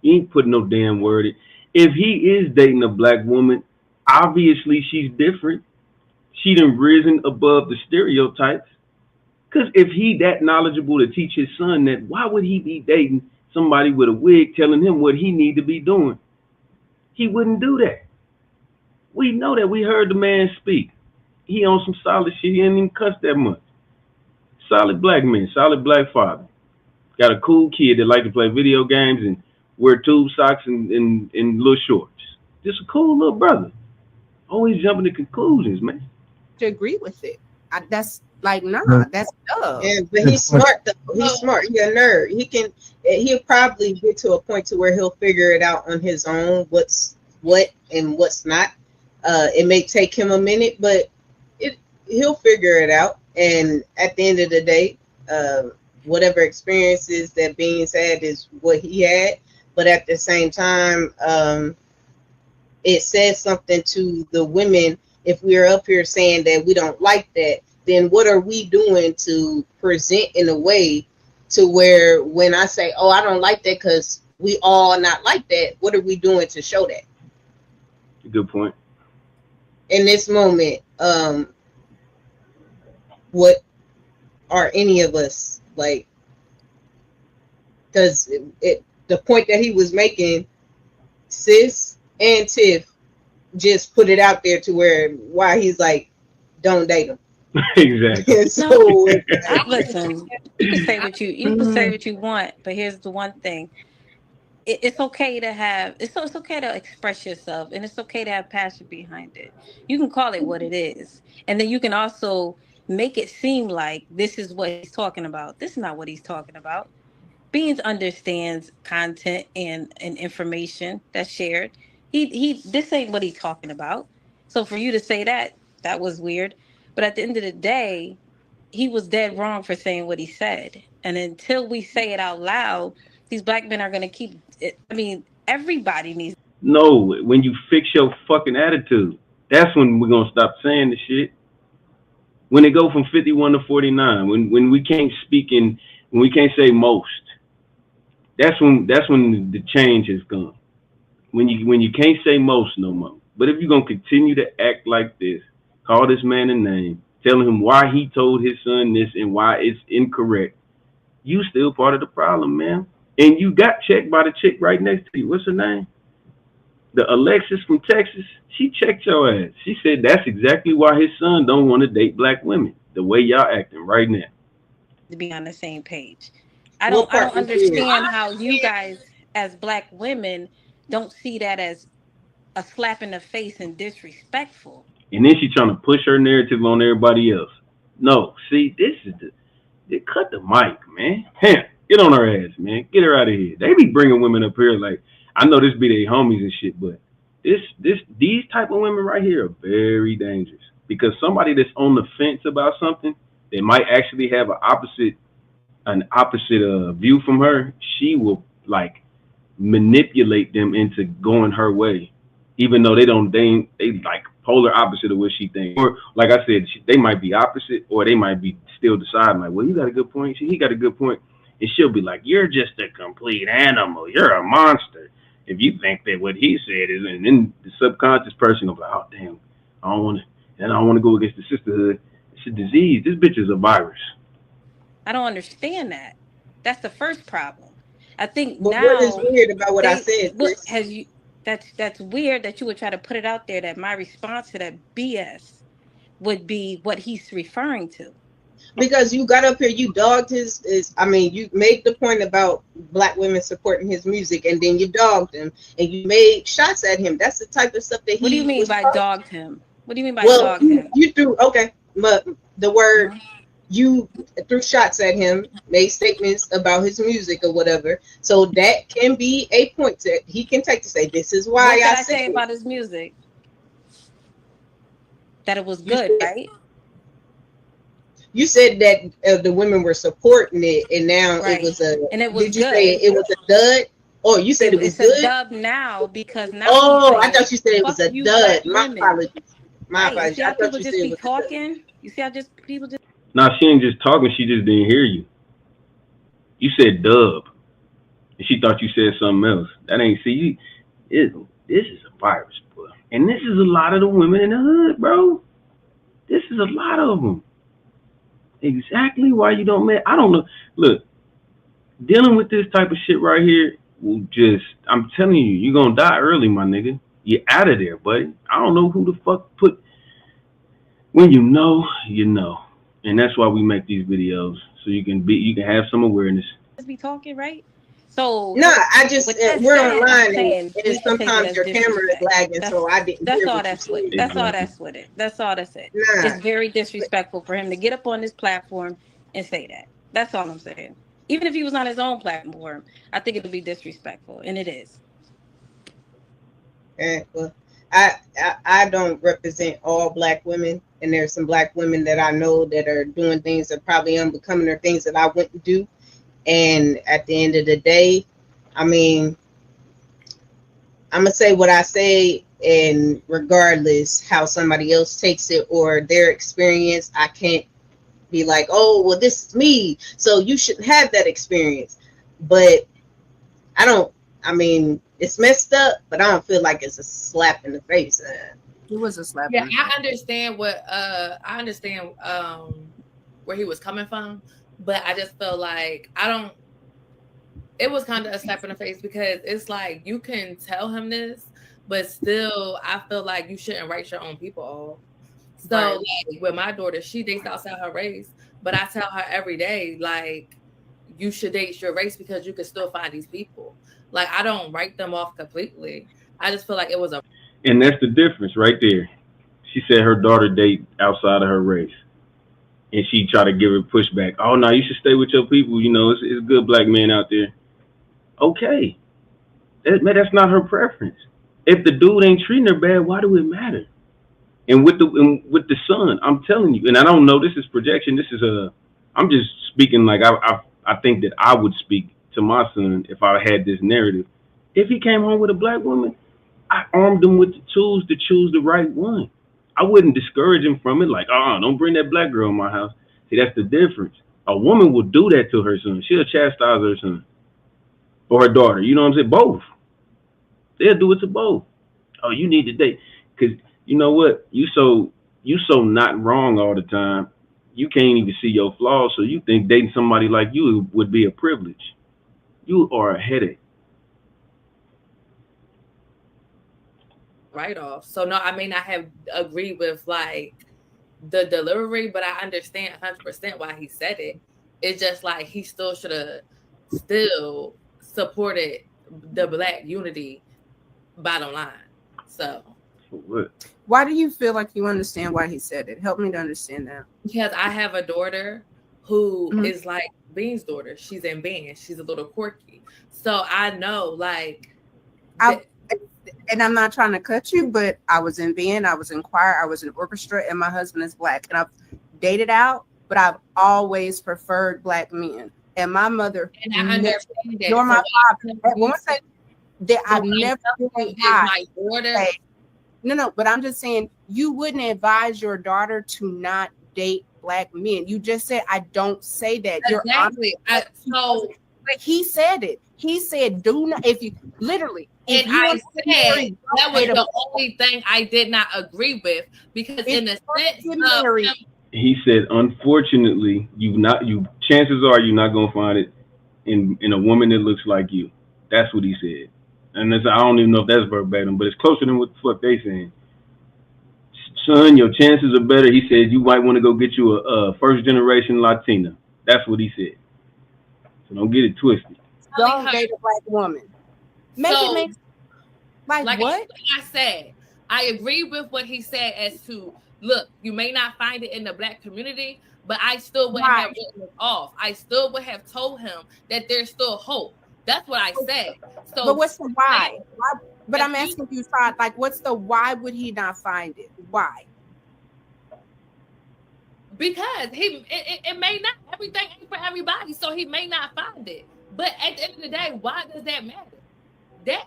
You ain't putting no damn word in. If he is dating a black woman, obviously she's different. She done risen above the stereotypes. Because if he that knowledgeable to teach his son that, why would he be dating somebody with a wig telling him what he need to be doing? He wouldn't do that. We know that. We heard the man speak. He on some solid shit. He didn't even cuss that much. Solid black man, solid black father. Got a cool kid that like to play video games and wear tube socks and little shorts. Just a cool little brother. Always jumping to conclusions, man. To agree with it. That's like, nah, that's dumb. Yeah, but he's smart though. He's smart. He's a nerd. He'll probably get to a point to where he'll figure it out on his own, what's what and what's not. It may take him a minute, but he'll figure it out. And at the end of the day, whatever experiences that Beans had is what he had, but at the same time, it says something to the women. If we're up here saying that we don't like that, then what are we doing to present in a way to where when I say, oh, I don't like that because we all not like that, what are we doing to show that? Good point. In this moment, what are any of us like? Because the point that he was making, Sis and Tiff just put it out there to where why he's like, don't date him. Exactly. And so Listen, you can say what you can say what you want, but here's the one thing: it's okay to have it's okay to express yourself, and it's okay to have passion behind it. You can call it what it is, and then you can also make it seem like this is what he's talking about. This is not what he's talking about. Beans understands content and information that's shared. He this ain't what he's talking about. So for you to say that was weird. But at the end of the day, he was dead wrong for saying what he said. And until we say it out loud, these black men are gonna keep it. I mean, everybody needs. No, when you fix your fucking attitude, that's when we're gonna stop saying the shit. When it go from 51 to 49, when we can't speak in, when we can't say most, that's when the change has come. When you can't say most no more. But if you're gonna continue to act like this, call this man a name, telling him why he told his son this and why it's incorrect, you still part of the problem, man. And you got checked by the chick right next to you. What's her name? The Alexis from Texas. She checked your ass. She said that's exactly why his son don't want to date black women. The way y'all acting right now. To be on the same page. I don't understand how you guys as black women don't see that as a slap in the face and disrespectful. And then she trying to push her narrative on everybody else. No, see, this is they cut the mic, man. Hell, get on her ass, man. Get her out of here. They be bringing women up here like, I know this be their homies and shit, but these type of women right here are very dangerous because somebody that's on the fence about something, they might actually have an opposite view from her. She will like manipulate them into going her way, even though they like polar opposite of what she thinks. Or like I said, they might be opposite, or they might be still deciding like, well, you got a good point. He got a good point, and she'll be like, you're just a complete animal. You're a monster if you think that what he said is. And then the subconscious person will be like, oh damn, I don't want to go against the sisterhood. It's a disease. This bitch is a virus. I don't understand that. That's the first problem. I think but now what is weird about what I said? That's weird that you would try to put it out there that my response to that BS would be what he's referring to. Because you got up here, you dogged you made the point about black women supporting his music, and then you dogged him and you made shots at him. That's the type of stuff that he. What do you mean by dogged him? What do you mean by dogged him? You threw but the word. You threw shots at him, made statements about his music or whatever. So that can be a point that he can take to say, this is why I say about his music. That it was good, right? You said that the women were supporting it, and now it was and it was did you good. say it was a dud? Oh, you said it was good? It's a dub now because now. Oh, I thought you said it was a dud. My apologies. You see how people just be talking? You see how people just. Nah, she ain't just talking. She just didn't hear you. You said dub, and she thought you said something else. That ain't see you. This is a virus, bro. And this is a lot of the women in the hood, bro. This is a lot of them. Exactly why you don't man. I don't know. Look, dealing with this type of shit right here will I'm telling you, you're gonna die early, my nigga. You're out of there, buddy. I don't know who the fuck when you know, you know. And that's why we make these videos, so you can have some awareness. Just be talking, right? So no, I just we're online, and sometimes your camera is lagging, so I didn't. That's all that's with it. That's all that's with it. That's all that's it. It's very disrespectful for him to get up on this platform and say that. That's all I'm saying. Even if he was on his own platform, I think it would be disrespectful, and it is. Well, I don't represent all black women, and there's some black women that I know that are doing things that probably unbecoming or things that I wouldn't do. And at the end of the day, I mean, I'm gonna say what I say, and regardless how somebody else takes it or their experience, I can't be like, oh, well, this is me, so you shouldn't have that experience. But I mean, it's messed up, but I don't feel like it's a slap in the face. It was a slap. Yeah, I understand where he was coming from, but I just feel like it was kind of a slap in the face, because it's like you can tell him this, but still I feel like you shouldn't write your own people off. So Right. like with my daughter, she dates outside her race, but I tell her every day, like, you should date your race because you can still find these people. Like, I don't write them off completely. I just feel like it was a And that's the difference right there. She said her daughter date outside of her race. And she tried to give her pushback. Oh, no, you should stay with your people. You know, it's good black men out there. Okay. That's not her preference. If the dude ain't treating her bad, why do it matter? And with the son, I'm telling you, and I don't know, this is projection. This is I'm just speaking like I think that I would speak to my son if I had this narrative. If he came home with a black woman, I armed him with the tools to choose the right one. I wouldn't discourage him from it, like, don't bring that black girl in my house. See, that's the difference. A woman will do that to her son. She'll chastise her son or her daughter. You know what I'm saying? Both. They'll do it to both. Oh, you need to date, because you know what? You so not wrong all the time. You can't even see your flaws, so you think dating somebody like you would be a privilege. You are a headache. write off. So no, I may not have agreed with like the delivery, but I understand 100% why he said it. It's just like he still should have still supported the black unity, bottom line. So What? Why do you feel like you understand why he said it? Help me to understand that. because I have a daughter who is like Bean's daughter. She's in band. She's a little quirky. So I know like and I'm not trying to cut you, but I was in band, I was in choir, I was in orchestra, and my husband is black. And I've dated out, but I've always preferred black men. And my mother, and I understand that. nor my So father, one thing that I've never is my daughter. No, but I'm just saying you wouldn't advise your daughter to not date black men. You just said I don't say that. Exactly. But he said it. He said, "Do not." If you literally, and I said that was the only thing I did not agree with, because in the sense of he said, unfortunately, chances are you're not gonna find it in a woman that looks like you. That's what he said. And I don't even know if that's verbatim, but it's closer than what the fuck they saying. Son, your chances are better. He said you might want to go get you a first generation Latina. That's what he said. So don't get it twisted. Don't date a black woman. Make So, it make like what? I said, I agree with what he said as to look, you may not find it in the black community, but I still would have written it off. I still would have told him that there's still hope. That's what I said. So, but what's the why? But I'm asking you, Todd, like, what's the why would he not find it? Why? Because it may not, everything ain't for everybody, so he may not find it. But at the end of the day, why does that matter? That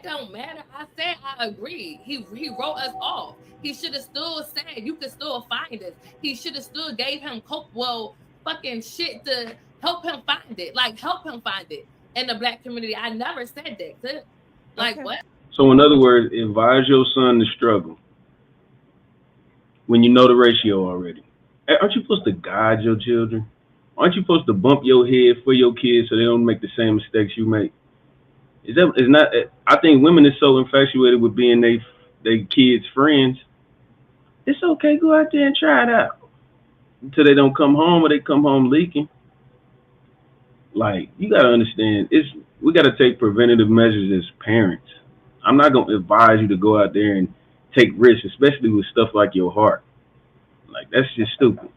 don't matter. I said I agree. He wrote us off. He should have still said you could still find us. He should have still gave him fucking shit to help him find it. Like help him find it in the black community. I never said that. Like what? So in other words, advise your son to struggle when you know the ratio already. Aren't you supposed to guide your children? Aren't you supposed to bump your head for your kids so they don't make the same mistakes you make? I think women are so infatuated with being they kids' friends. It's okay, go out there and try it out until they don't come home or they come home leaking. Like, you gotta understand, we gotta take preventative measures as parents. I'm not gonna advise you to go out there and take risks, especially with stuff like your heart. Like, that's just stupid.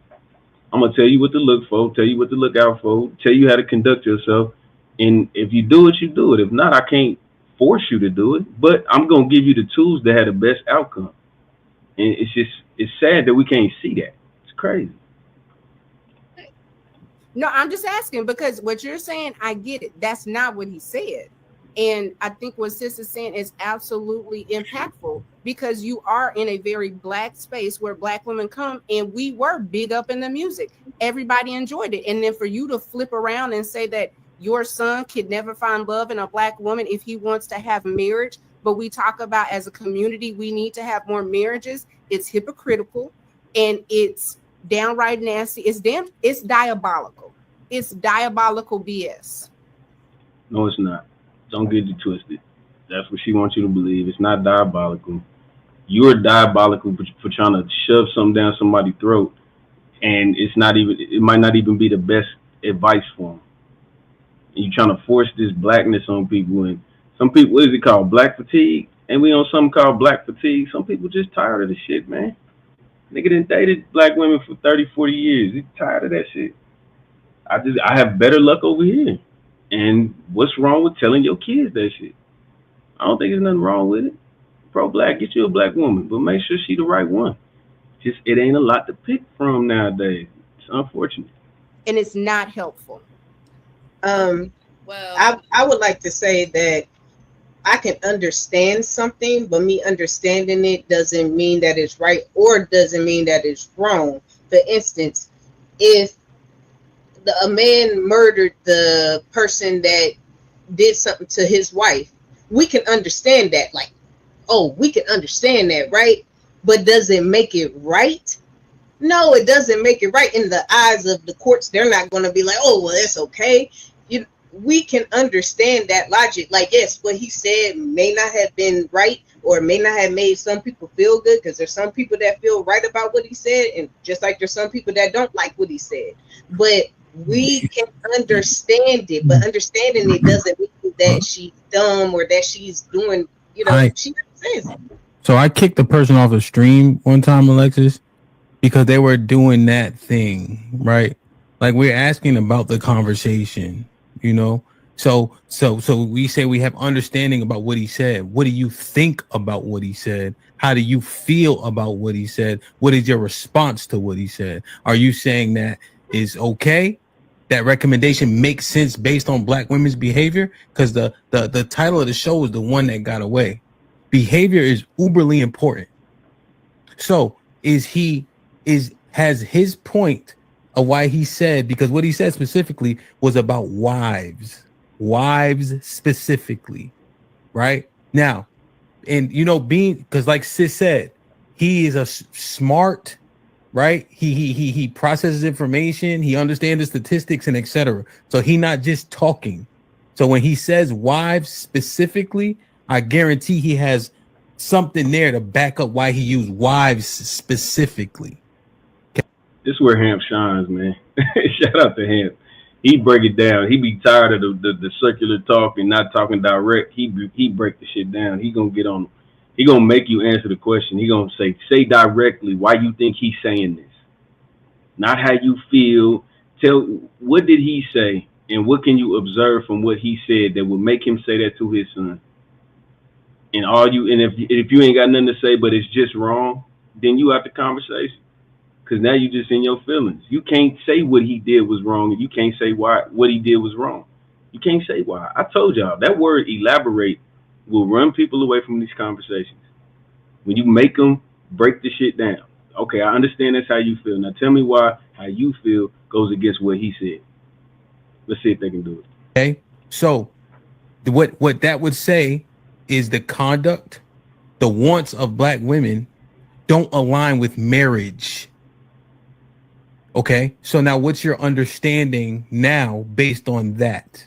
I'm gonna tell you what to look for, tell you what to look out for, tell you how to conduct yourself. And if you do it, you do it. If not, I can't force you to do it, but I'm gonna give you the tools that have the best outcome. And it's sad that we can't see that. It's crazy. No, I'm just asking because what you're saying, I get it. That's not what he said. And I think what Sis is saying is absolutely impactful because you are in a very black space where black women come and we were big up in the music. Everybody enjoyed it. And then for you to flip around and say that your son could never find love in a black woman if he wants to have marriage, but we talk about as a community, we need to have more marriages. It's hypocritical and it's downright nasty. It's diabolical. It's diabolical BS. No, it's not. Don't get it twisted. That's what she wants you to believe. It's not diabolical. You're diabolical for trying to shove something down somebody's throat, and it's not even. It might not even be the best advice for them. And you're trying to force this blackness on people, and some people, what is it called? Black fatigue? And we on something called black fatigue. Some people just tired of the shit, man. Nigga done dated black women for 30, 40 years. He's tired of that shit. I have better luck over here. And what's wrong with telling your kids that shit? I don't think there's nothing wrong with it. Pro-black, get you a black woman, but make sure she the right one. Just it ain't a lot to pick from nowadays. It's unfortunate. And it's not helpful. Well, I would like to say that I can understand something, but me understanding it doesn't mean that it's right or doesn't mean that it's wrong. For instance, if a man murdered the person that did something to his wife, we can understand that. Like, oh, we can understand that, right? But does it make it right? No, it doesn't make it right. In the eyes of the courts, they're not going to be like, oh, well, that's okay. We can understand that logic. Like, yes, what he said may not have been right or may not have made some people feel good, because there's some people that feel right about what he said, and just like there's some people that don't like what he said. But we can understand it, but understanding it doesn't mean that she's dumb or that she's doing, she says it. So I kicked the person off the stream one time, Alexis, because they were doing that thing, right? Like, we're asking about the conversation, So we say we have understanding about what he said. What do you think about what he said? How do you feel about what he said? What is your response to what he said? Are you saying that is okay? That recommendation makes sense based on black women's behavior? Because the title of the show is the one that got away. Behavior is uberly important. So has his point of why he said, because what he said specifically was about wives specifically, right? Now, and because like Sis said, he is a smart, right? He processes information, he understands the statistics and etc. So he not just talking. So when he says wives specifically, I guarantee he has something there to back up why he used wives specifically. This is where Hamp shines, man. Shout out to Hamp. He break it down. He be tired of the circular talk and not talking direct. He break the shit down. He gonna get on. He gonna make you answer the question. He gonna say directly why you think he's saying this, not how you feel. Tell what did he say and what can you observe from what he said that would make him say that to his son. And if you ain't got nothing to say but it's just wrong, then you have the conversation. Because now you just in your feelings. You can't say what he did was wrong, and you can't say why what he did was wrong. You can't say why. I told y'all that word elaborate will run people away from these conversations. When you make them break the shit down. Okay, I understand that's how you feel. Now tell me why how you feel goes against what he said. Let's see if they can do it. Okay, so what that would say is the conduct, the wants of black women don't align with marriage. Okay, so now what's your understanding now based on that,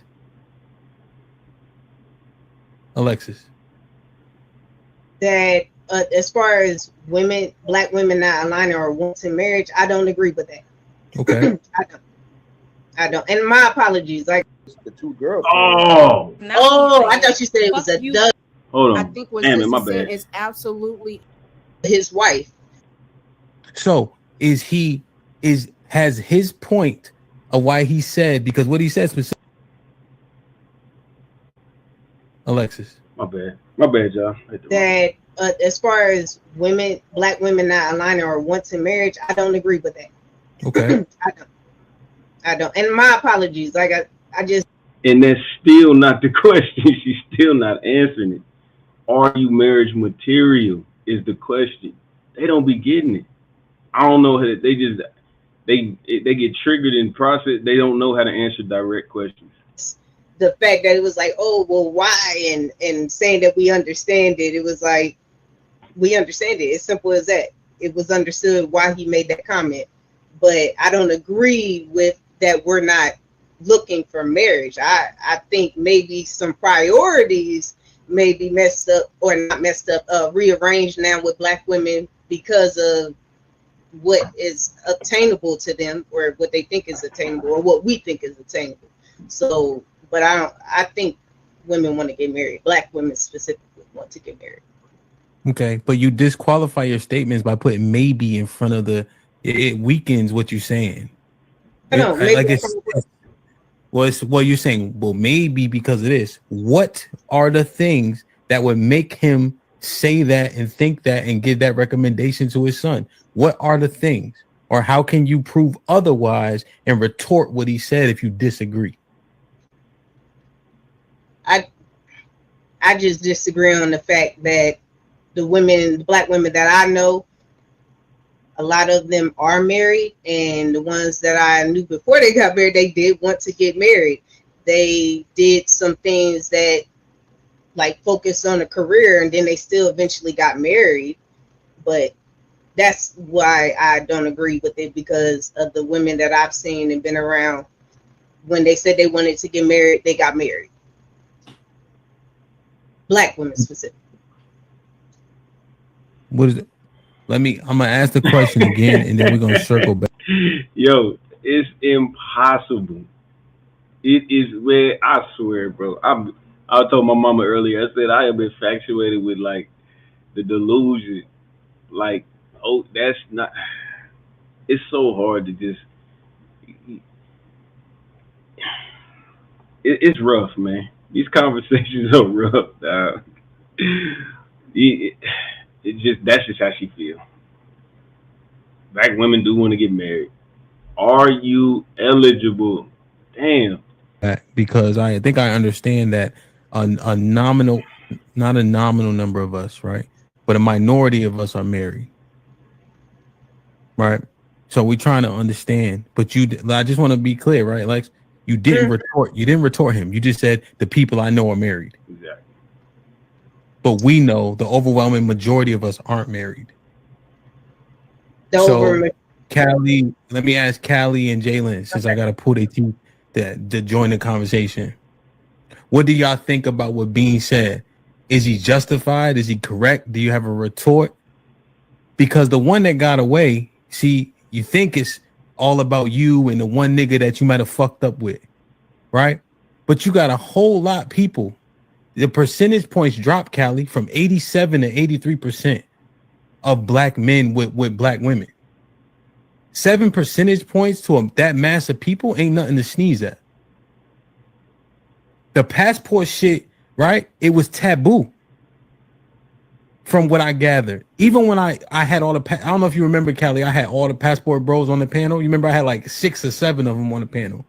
Alexis? That as far as black women not aligning or wanting marriage, I don't agree with that. Okay. I don't. And my apologies. Like the two girls. I thought you said it was a dud. Hold on. I think what Sis is saying is absolutely his wife. So has his point of why he said, because what he said specifically, Alexis. My bad, y'all. That as far as women, black women not aligning or wanting marriage, I don't agree with that. Okay. I don't. And my apologies. Like I just. And that's still not the question. She's still not answering it. Are you marriage material? Is the question. They don't be getting it. I don't know how they just they get triggered in process. They don't know how to answer direct questions. The fact that it was like, oh well, why, and saying that we understand it. It was like, we understand it. It's simple as that. It was understood why he made that comment. But I don't agree with that. We're not looking for marriage. I think maybe some priorities may be messed up, or not messed up, rearranged now with black women because of what is obtainable to them, or what they think is attainable, or what we think is attainable. So, but I think women want to get married. Black women specifically want to get married. Okay, but you disqualify your statements by putting maybe in front of it weakens what you're saying. No, It's what you're saying. Well, maybe because of this. What are the things that would make him say that and think that and give that recommendation to his son? What are the things? Or how can you prove otherwise and retort what he said if you disagree? I just disagree on the fact that the black women that I know, a lot of them are married, and the ones that I knew before they got married, they did want to get married. They did some things that like focused on a career, and then they still eventually got married. But that's why I don't agree with it, because of the women that I've seen and been around. When they said they wanted to get married, they got married. Black women specifically. What is it? I'm gonna ask the question again, and then we're gonna circle back. Yo, it's impossible. It is, man. I swear, bro. I told my mama earlier. I said I have been infatuated with like the delusion. Like, oh, that's not. It's so hard to just. It's rough, man. These conversations are rough, dog. That's just how she feels. Black women do want to get married. Are you eligible? Damn. Because I think I understand that a nominal, not a nominal number of us, right? But a minority of us are married, right? So we're trying to understand. But I just want to be clear, right? Like you didn't retort. You didn't retort him. You just said the people I know are married. Exactly. But we know the overwhelming majority of us aren't married. Callie, let me ask Callie and Jalen, since I got to pull their teeth to join the conversation. What do y'all think about what Bean said? Is he justified? Is he correct? Do you have a retort? Because the one that got away, see, you think it's all about you and the one nigga that you might have fucked up with, right? But you got a whole lot of people. The percentage points dropped, Callie, from 87 to 83% of black men with black women. 7 percentage points to that mass of people ain't nothing to sneeze at. The passport shit, right? It was taboo. From what I gathered, even when I had all the, I don't know if you remember, Callie, I had all the passport bros on the panel. You remember I had like 6 or 7 of them on the panel,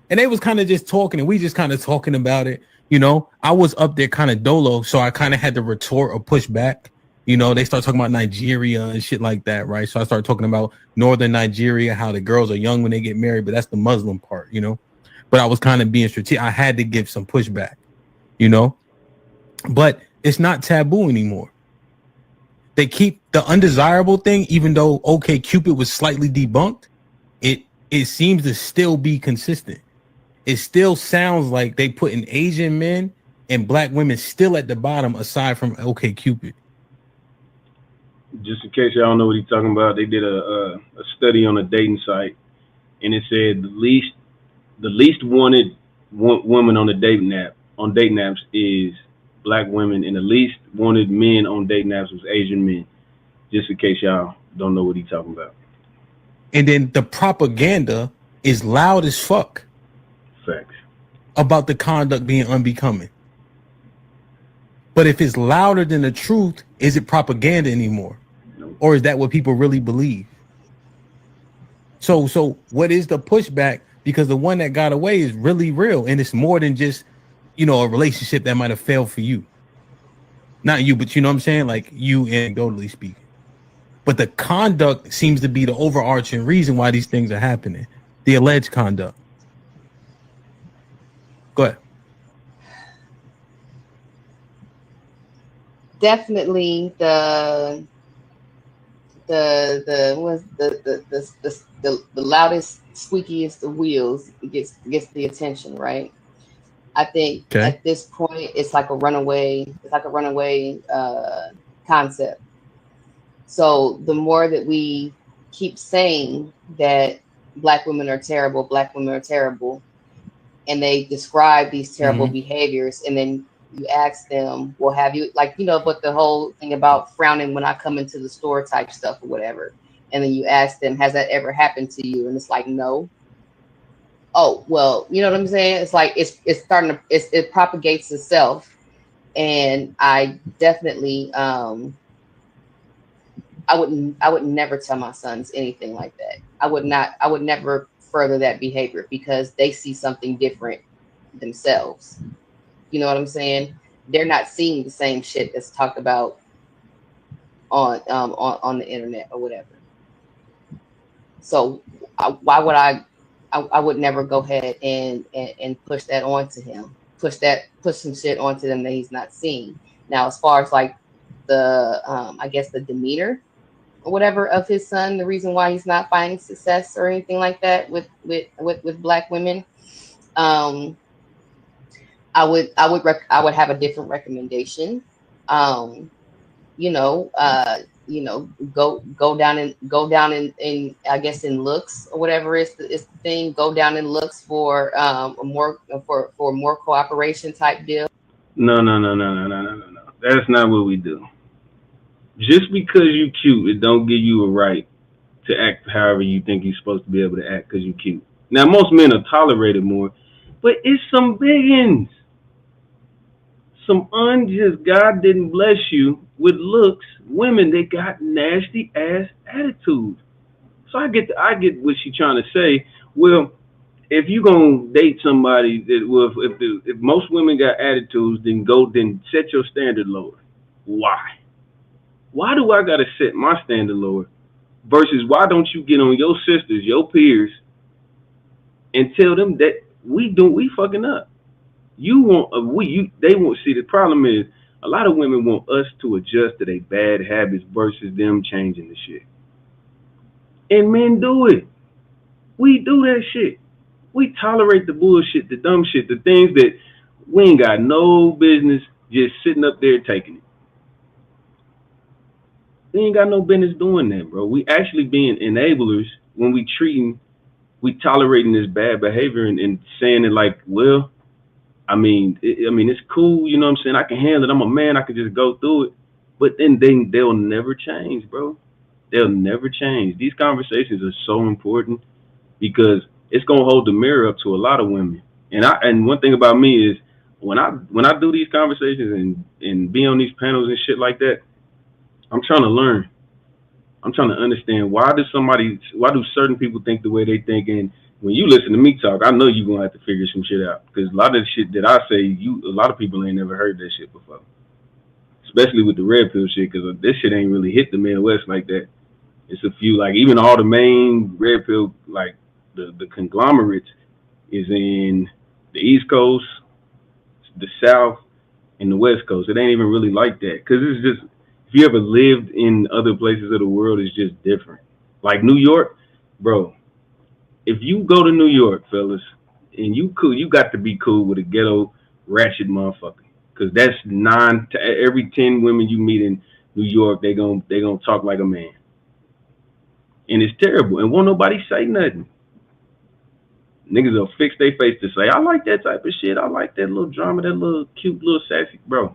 and they was kind of just talking, and we just kind of talking about it. You know, I was up there kind of dolo, so I kind of had to retort or push back. You know, they start talking about Nigeria and shit like that, right? So I started talking about northern Nigeria, how the girls are young when they get married, but that's the Muslim part, you know. But I was kind of being strategic. I had to give some pushback, you know. But it's not taboo anymore. They keep the undesirable thing, even though OK Cupid was slightly debunked. It seems to still be consistent. It still sounds like they put in Asian men and black women still at the bottom, aside from OK Cupid. Just in case y'all don't know what he's talking about, they did a study on a dating site, and it said the least wanted women on the dating apps is black women, and the least wanted men on dating apps was Asian men. Just in case y'all don't know what he's talking about. And then the propaganda is loud as fuck. Facts. About the conduct being unbecoming. But if it's louder than the truth, is it propaganda anymore? Or is that what people really believe? So what is the pushback? Because the one that got away is really real, and it's more than just, a relationship that might have failed for you. Not you, but you know what I'm saying? Like you anecdotally speaking. But the conduct seems to be the overarching reason why these things are happening. The alleged conduct. Go ahead. Definitely the loudest, squeakiest of wheels gets the attention, right? I think Okay. at this point it's like a runaway. It's like a runaway concept. So the more that we keep saying that black women are terrible, and they describe these terrible Mm-hmm. behaviors, and then you ask them, well, have you, like, but the whole thing about frowning when I come into the store type stuff or whatever, and then you ask them, has that ever happened to you? And it's like, no. Oh, well, you know what I'm saying? It's like it's starting to it propagates itself. And I definitely I would never tell my sons anything like that. I would never further that behavior, because they see something different themselves. You know what I'm saying? They're not seeing the same shit that's talked about on the internet or whatever. So why would I would never go ahead and push that onto him, push some shit onto them that he's not seeing. Now, as far as like the I guess the demeanor or whatever of his son, the reason why he's not finding success or anything like that with black women, I would have a different recommendation. Um, go down in I guess in looks or whatever is the thing. Go down in looks for a more cooperation type deal. No, no, no, no, no, no, no, no, no. That's not what we do. Just because you cute, it don't give you a right to act however you think you're supposed to be able to act because you cute. Now, most men are tolerated more, but it's some biggins. Some unjust, God didn't bless you with looks, women that got nasty ass attitudes. So I get what she's trying to say. Well, if you gonna date somebody that, well, if most women got attitudes, then set your standard lower. Why? Why do I gotta set my standard lower? Versus why don't you get on your sisters, your peers, and tell them that we fucking up. You want they won't see. The problem is a lot of women want us to adjust to their bad habits versus them changing the shit. And men do it. We do that shit. We tolerate the bullshit, the dumb shit, the things that we ain't got no business just sitting up there taking it. We ain't got no business doing that, bro. We actually being enablers when we tolerating this bad behavior and saying it like, well, I mean, it's cool, you know what I'm saying? I can handle it. I'm a man. I can just go through it. But then they'll never change, bro. They'll never change. These conversations are so important because it's gonna hold the mirror up to a lot of women. And one thing about me is when I do these conversations and be on these panels and shit like that, I'm trying to learn. I'm trying to understand why do certain people think the way they think, and when you listen to me talk, I know you're gonna have to figure some shit out because a lot of the shit that I say, a lot of people ain't never heard that shit before, especially with the red pill shit, because this shit ain't really hit the Midwest like that. It's a few, like even all the main red pill, like the conglomerates, is in the East Coast, the South, and the West Coast. It ain't even really like that because it's just, if you ever lived in other places of the world, it's just different. Like New York, bro. If you go to New York, fellas, and you cool, you got to be cool with a ghetto ratchet motherfucker, because that's every 10 women you meet in New York, they gonna talk like a man, and it's terrible, and won't nobody say nothing. Niggas will fix their face to say, I like that type of shit. I like that little drama, that little cute little sassy, bro.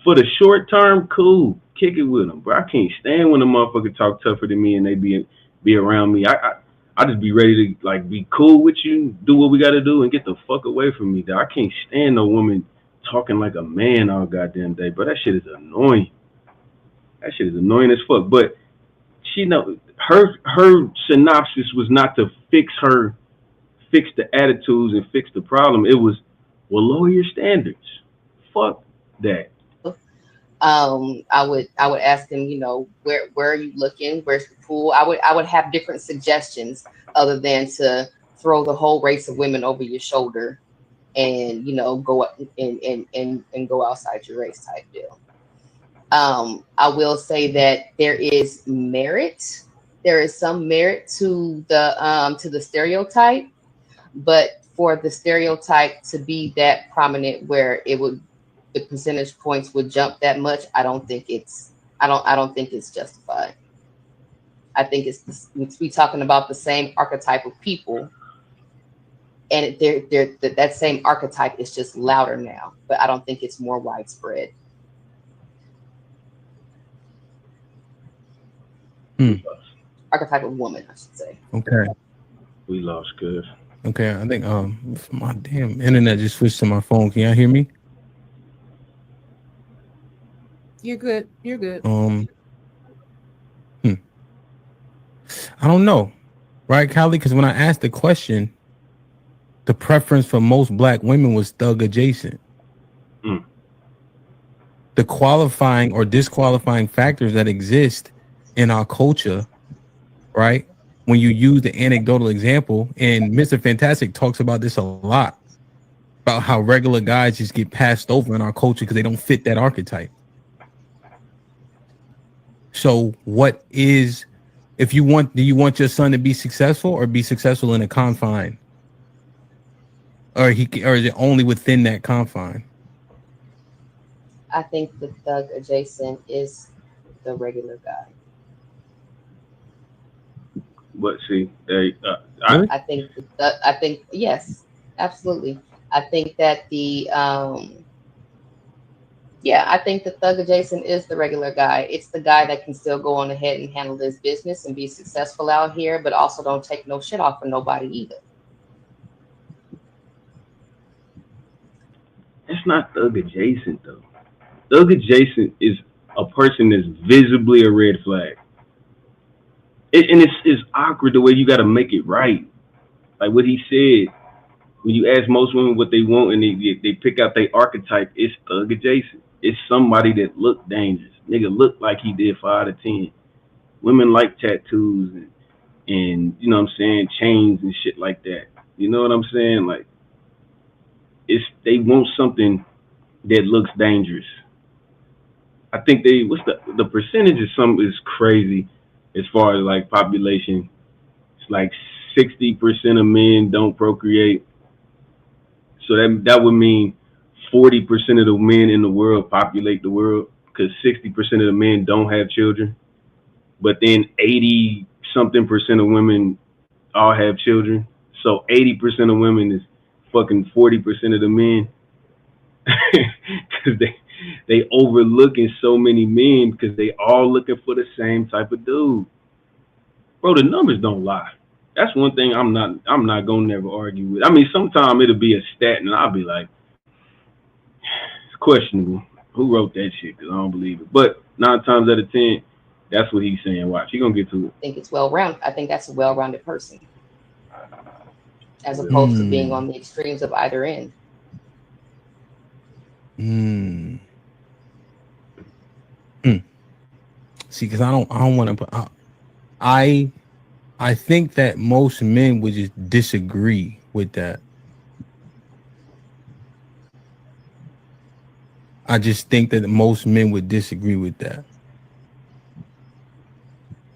For the short term, cool, kick it with them, bro. I can't stand when a motherfucker talk tougher than me and they be around me. I just be ready to be cool with you, do what we got to do, and get the fuck away from me. Dog. I can't stand no woman talking like a man all goddamn day, but that shit is annoying. That shit is annoying as fuck. But she know her synopsis was not to fix the attitudes and fix the problem. It was, well, lower your standards. Fuck that. I would ask them, where are you looking? Where's the pool? I would have different suggestions other than to throw the whole race of women over your shoulder and go up and go outside your race type deal. I will say that there is merit. There is some merit to the stereotype, but for the stereotype to be that prominent where the percentage points would jump that much, I don't think it's justified. I think we talking about the same archetype of people, and that same archetype is just louder now, but I don't think it's more widespread. Archetype of woman, I should say. Okay. We lost good. Okay, I think my damn internet just switched to my phone. Can y'all hear me? You're good. You're good. I don't know, right, Callie? Because when I asked the question, the preference for most black women was thug adjacent. The qualifying or disqualifying factors that exist in our culture, right? When you use the anecdotal example, and Mr. Fantastic talks about this a lot, about how regular guys just get passed over in our culture because they don't fit that archetype. So what is, do you want your son to be successful or be successful in a confine? Or is it only within that confine? I think the thug adjacent is the regular guy. But see, I think yes, absolutely. I think that I think the thug adjacent is the regular guy. It's the guy that can still go on ahead and handle his business and be successful out here, but also don't take no shit off of nobody either. It's not thug adjacent though. Thug adjacent is a person that's visibly a red flag. And it's awkward the way you got to make it right. Like what he said, when you ask most women what they want and they pick out their archetype, it's thug adjacent. It's somebody that look dangerous. Nigga look like he did 5 out of 10. Women like tattoos and you know what I'm saying, chains and shit like that. You know what I'm saying? Like they want something that looks dangerous. I think the percentage is crazy as far as like population. It's like 60% of men don't procreate. So that would mean 40% of the men in the world populate the world because 60% of the men don't have children. But then 80 something percent of women all have children. So 80% of women is fucking 40% of the men. Because they overlooking so many men because they all looking for the same type of dude. Bro, the numbers don't lie. That's one thing I'm not gonna never argue with. I mean, sometimes it'll be a stat and I'll be like, it's questionable. Who wrote that shit? Because I don't believe it. But 9 times out of 10, that's what he's saying. Watch, he gonna get to it. I think it's well-rounded. I think that's a well-rounded person, as opposed to being on the extremes of either end. See, because I don't want to put. I think that most men would just disagree with that. I just think that most men would disagree with that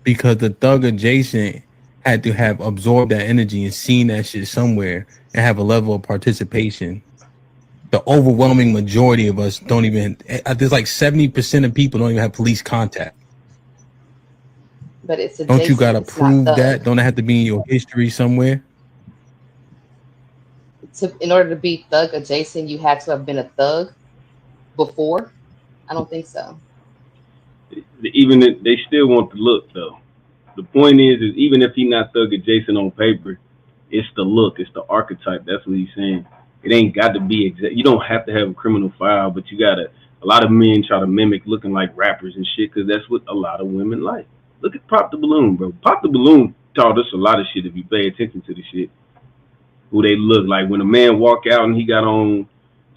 because the thug adjacent had to have absorbed that energy and seen that shit somewhere and have a level of participation. The overwhelming majority of us don't even. There's like 70% of people don't even have police contact. But it's adjacent, don't you gotta prove that? Don't it have to be in your history somewhere? In order to be thug adjacent, you had to have been a thug before. I don't think so. Even if they still want the look though. The point is even if he's not thug adjacent on paper, it's the look, it's the archetype. That's what he's saying. It ain't got to be exact. You don't have to have a criminal file, but you gotta. A lot of men try to mimic looking like rappers and shit because that's what a lot of women like. Look at Pop the Balloon, bro. Pop the Balloon taught us a lot of shit if you pay attention to the shit. Who they look like when a man walk out and he got on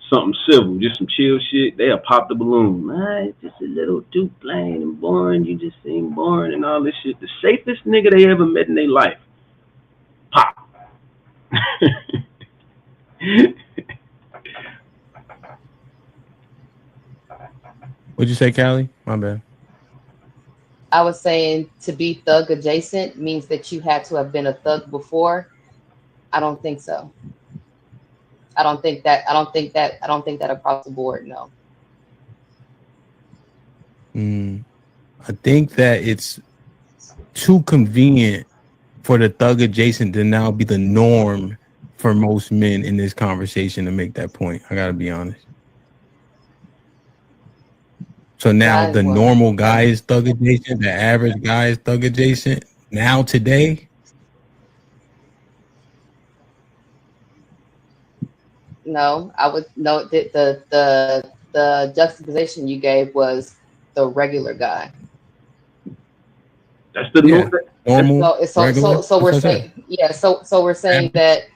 something civil, just some chill shit. They'll pop the balloon. It's just a little too plain and boring. You just seem boring and all this shit. The safest nigga they ever met in their life. Pop. What'd you say, Callie? My bad. I was saying to be thug adjacent means that you had to have been a thug before. I don't think so. I don't think that across the board. No. I think that it's too convenient for the thug adjacent to now be the norm for most men in this conversation to make that point. I gotta be honest. So now the normal guy is thug adjacent, the average guy is thug adjacent. Now today, no, I would no. The juxtaposition you gave was the regular guy. That's the normal. So we're saying So we're saying that.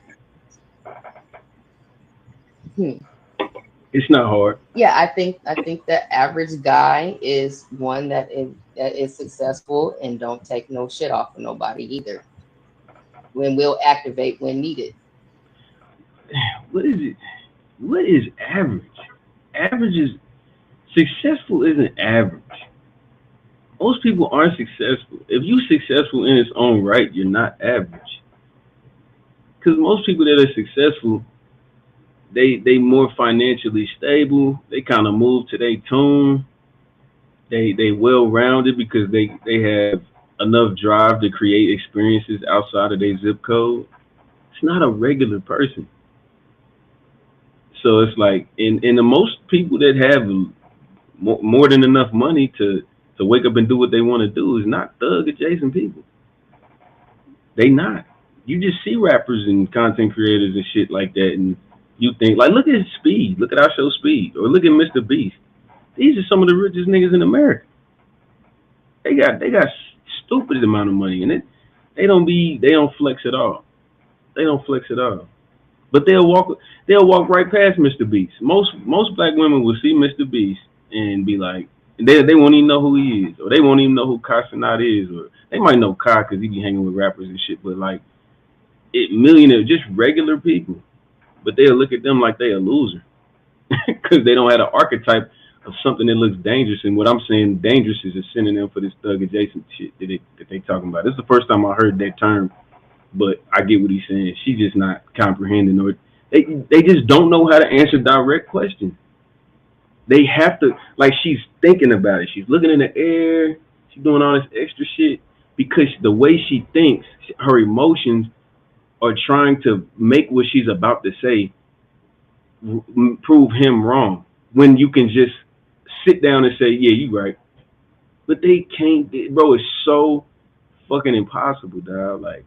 It's not hard. Yeah, I think the average guy is one that is successful and don't take no shit off of nobody either. When we'll activate when needed. What is it? What is average? Average is successful isn't average. Most people aren't successful. If you're successful in its own right, you're not average. Because most people that are successful, they more financially stable. They kind of move to their tune. They well rounded because they have enough drive to create experiences outside of their zip code. It's not a regular person. So it's like in the most people that have more than enough money to wake up and do what they want to do is not thug adjacent people. They not. You just see rappers and content creators and shit like that, and you think like, look at Speed, look at our show Speed, or look at Mr. Beast. These are some of the richest niggas in America. They got stupid amount of money, and they don't flex at all. They don't flex at all. But they'll walk right past Mr. Beast. Most black women will see Mr. Beast and be like, they won't even know who he is, or they won't even know who Casanat is, or they might know Kai because he be hanging with rappers and shit. But like, millionaire, just regular people, but they'll look at them like they a loser because they don't have an archetype of something that looks dangerous. And what I'm saying, dangerous is a synonym for this thug adjacent shit that they talking about. This is the first time I heard that term. But I get what he's saying. She's just not comprehending, or they just don't know how to answer direct questions. They have to, like, she's thinking about it. She's looking in the air. She's doing all this extra shit because the way she thinks, her emotions are trying to make what she's about to say prove him wrong. When you can just sit down and say, yeah, you right. But they can't, bro. It's so fucking impossible, dog. Like,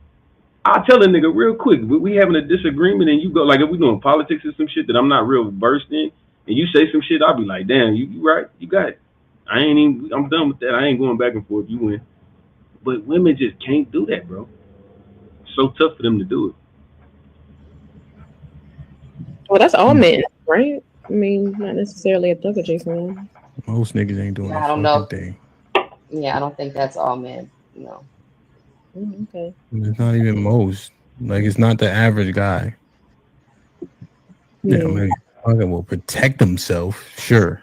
I'll tell a nigga real quick, we having a disagreement and you go, like, if we doing politics or some shit that I'm not real versed in, and you say some shit, I'll be like, damn, you right, you got it. I'm done with that. I ain't going back and forth, you win. But women just can't do that, bro. It's so tough for them to do it. Well, that's all men, right? I mean, not necessarily a thug adjacent man. Most niggas ain't doing that fucking thing. Yeah, I don't think that's all men. No. Okay. It's not even most. Like, it's not the average guy. Yeah, maybe fucking will protect himself, sure.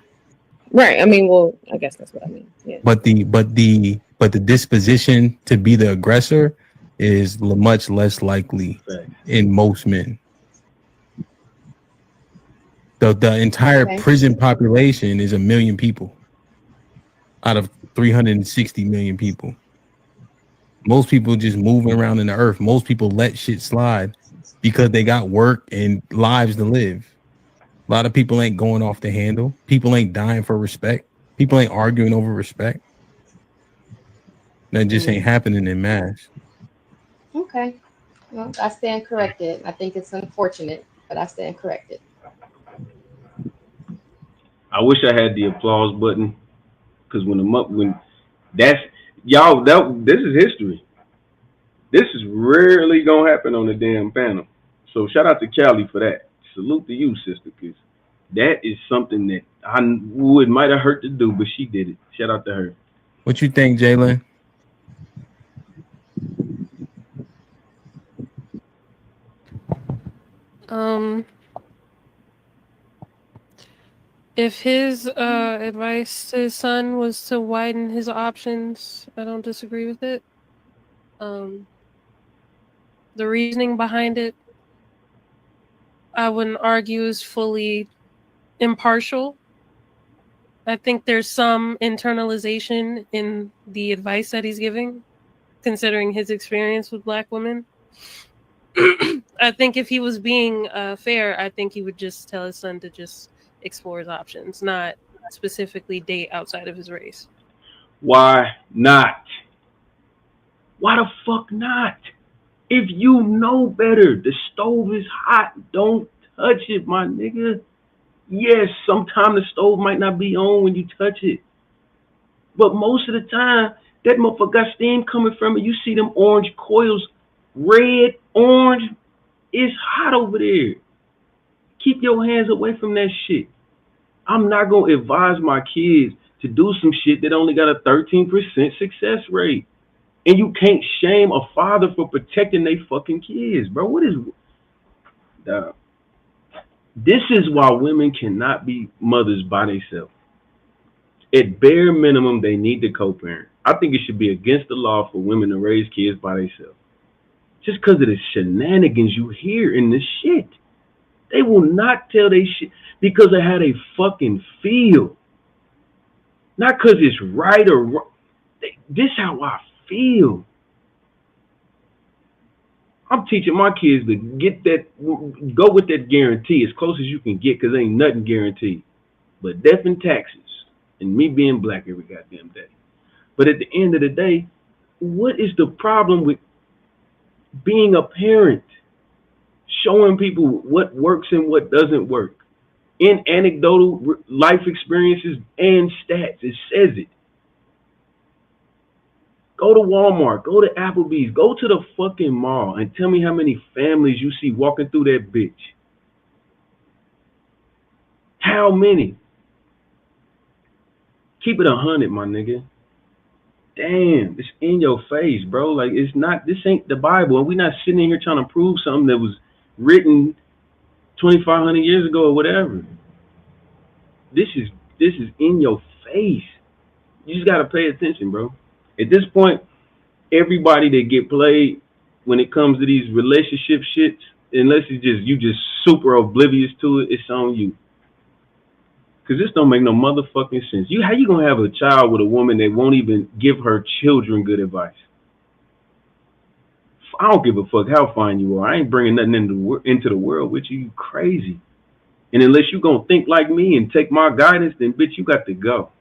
Right. I mean, well, I guess that's what I mean. Yeah. But the disposition to be the aggressor is much less likely in most men. The entire prison population is 1 million people out of 360 million people. Most people just moving around in the earth. Most people let shit slide because they got work and lives to live. A lot of people ain't going off the handle. People ain't dying for respect. People ain't arguing over respect. That just ain't happening in mass. Okay. Well, I stand corrected. I think it's unfortunate. but I stand corrected. I wish I had the applause button because when that's y'all this is history. This is rarely gonna happen on the damn panel. So shout out to Callie for that. Salute to you, sister, because that is something that I would might have hurt to do, but she did it. Shout out to her. What you think, Jalen? If his advice to his son was to widen his options, I don't disagree with it. The reasoning behind it, I wouldn't argue is fully impartial. I think there's some internalization in the advice that he's giving, considering his experience with Black women. I think if he was being fair, I think he would just tell his son to just explore his options, not specifically date outside of his race. Why not? Why the fuck not? If you know better, the stove is hot. Don't touch it, my nigga. Yes, sometimes the stove might not be on when you touch it. But most of the time, that motherfucker got steam coming from it. You see them orange coils, red, orange. It's hot over there. Keep your hands away from that shit. I'm not going to advise my kids to do some shit that only got a 13% success rate. And you can't shame a father for protecting their fucking kids, bro. What is... This is why women cannot be mothers by themselves. At bare minimum, they need to co-parent. I think it should be against the law for women to raise kids by themselves. Just because of the shenanigans you hear in this shit. They will not tell they shit because of how they fucking feel. Not because it's right or wrong. This is how I feel. I'm teaching my kids to get that, go with that guarantee as close as you can get because ain't nothing guaranteed. But death and taxes and me being Black every goddamn day. But at the end of the day, what is the problem with being a parent? Showing people what works and what doesn't work. In anecdotal life experiences and stats, it says it. Go to Walmart, go to Applebee's, go to the fucking mall and tell me how many families you see walking through that bitch. How many? Keep it 100, my nigga. Damn, it's in your face, bro. Like, it's not, this ain't the Bible. And we're not sitting in here trying to prove something that was written 2,500 years ago or whatever. This is in your face. You just gotta pay attention, bro. At this point, everybody that get played when it comes to these relationship shits, unless it's just you just super oblivious to it, it's on you. Cause this don't make no motherfucking sense. How you gonna have a child with a woman that won't even give her children good advice? I don't give a fuck how fine you are. I ain't bringing nothing into the world with you. You crazy. And unless you gonna think like me and take my guidance, then bitch, you got to go.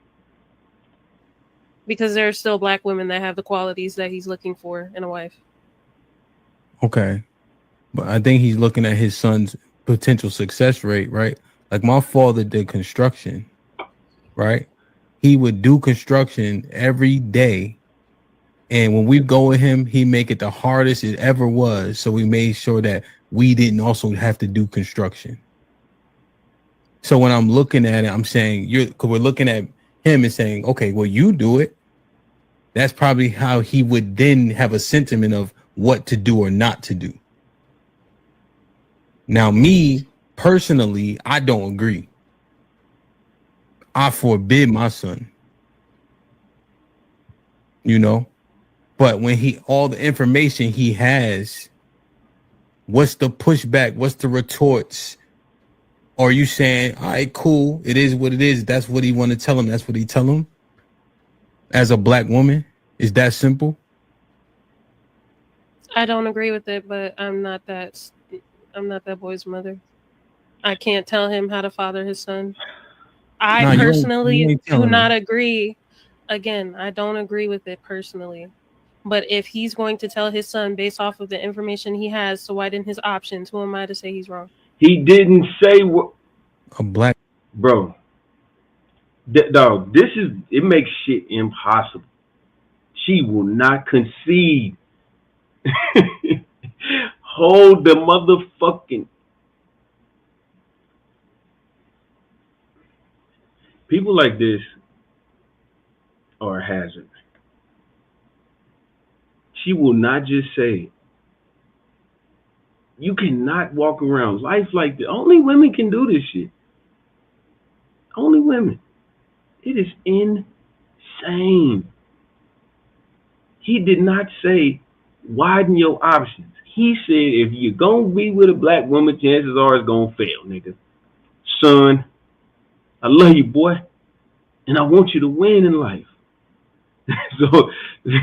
Because there are still Black women that have the qualities that he's looking for in a wife. Okay. But I think he's looking at his son's potential success rate, right? Like my father did construction, right? He would do construction every day. And when we go with him, he make it the hardest it ever was. So we made sure that we didn't also have to do construction. So when I'm looking at it, I'm saying because we're looking at him and saying, okay, well, you do it. That's probably how he would then have a sentiment of what to do or not to do. Now, me personally, I don't agree. I forbid my son. You know? But when all the information he has, what's the pushback? What's the retorts? Or are you saying, all right, cool, it is what it is. That's what he want to tell him. That's what he tell him. As a Black woman, is that simple? I don't agree with it, but I'm not that boy's mother. I can't tell him how to father his son. I personally do not agree. Again, I don't agree with it personally. But if he's going to tell his son based off of the information he has to widen his options, who am I to say he's wrong? He didn't say what. A black Bro, dog, it makes shit impossible. She will not concede. Hold the motherfucking. People like this are a hazard. She will not just say it. You cannot walk around life like this. Only women can do this shit. Only women. It is insane. He did not say widen your options. He said if you're gonna be with a black woman, chances are it's gonna fail, nigga. Son, I love you, boy, and I want you to win in life. So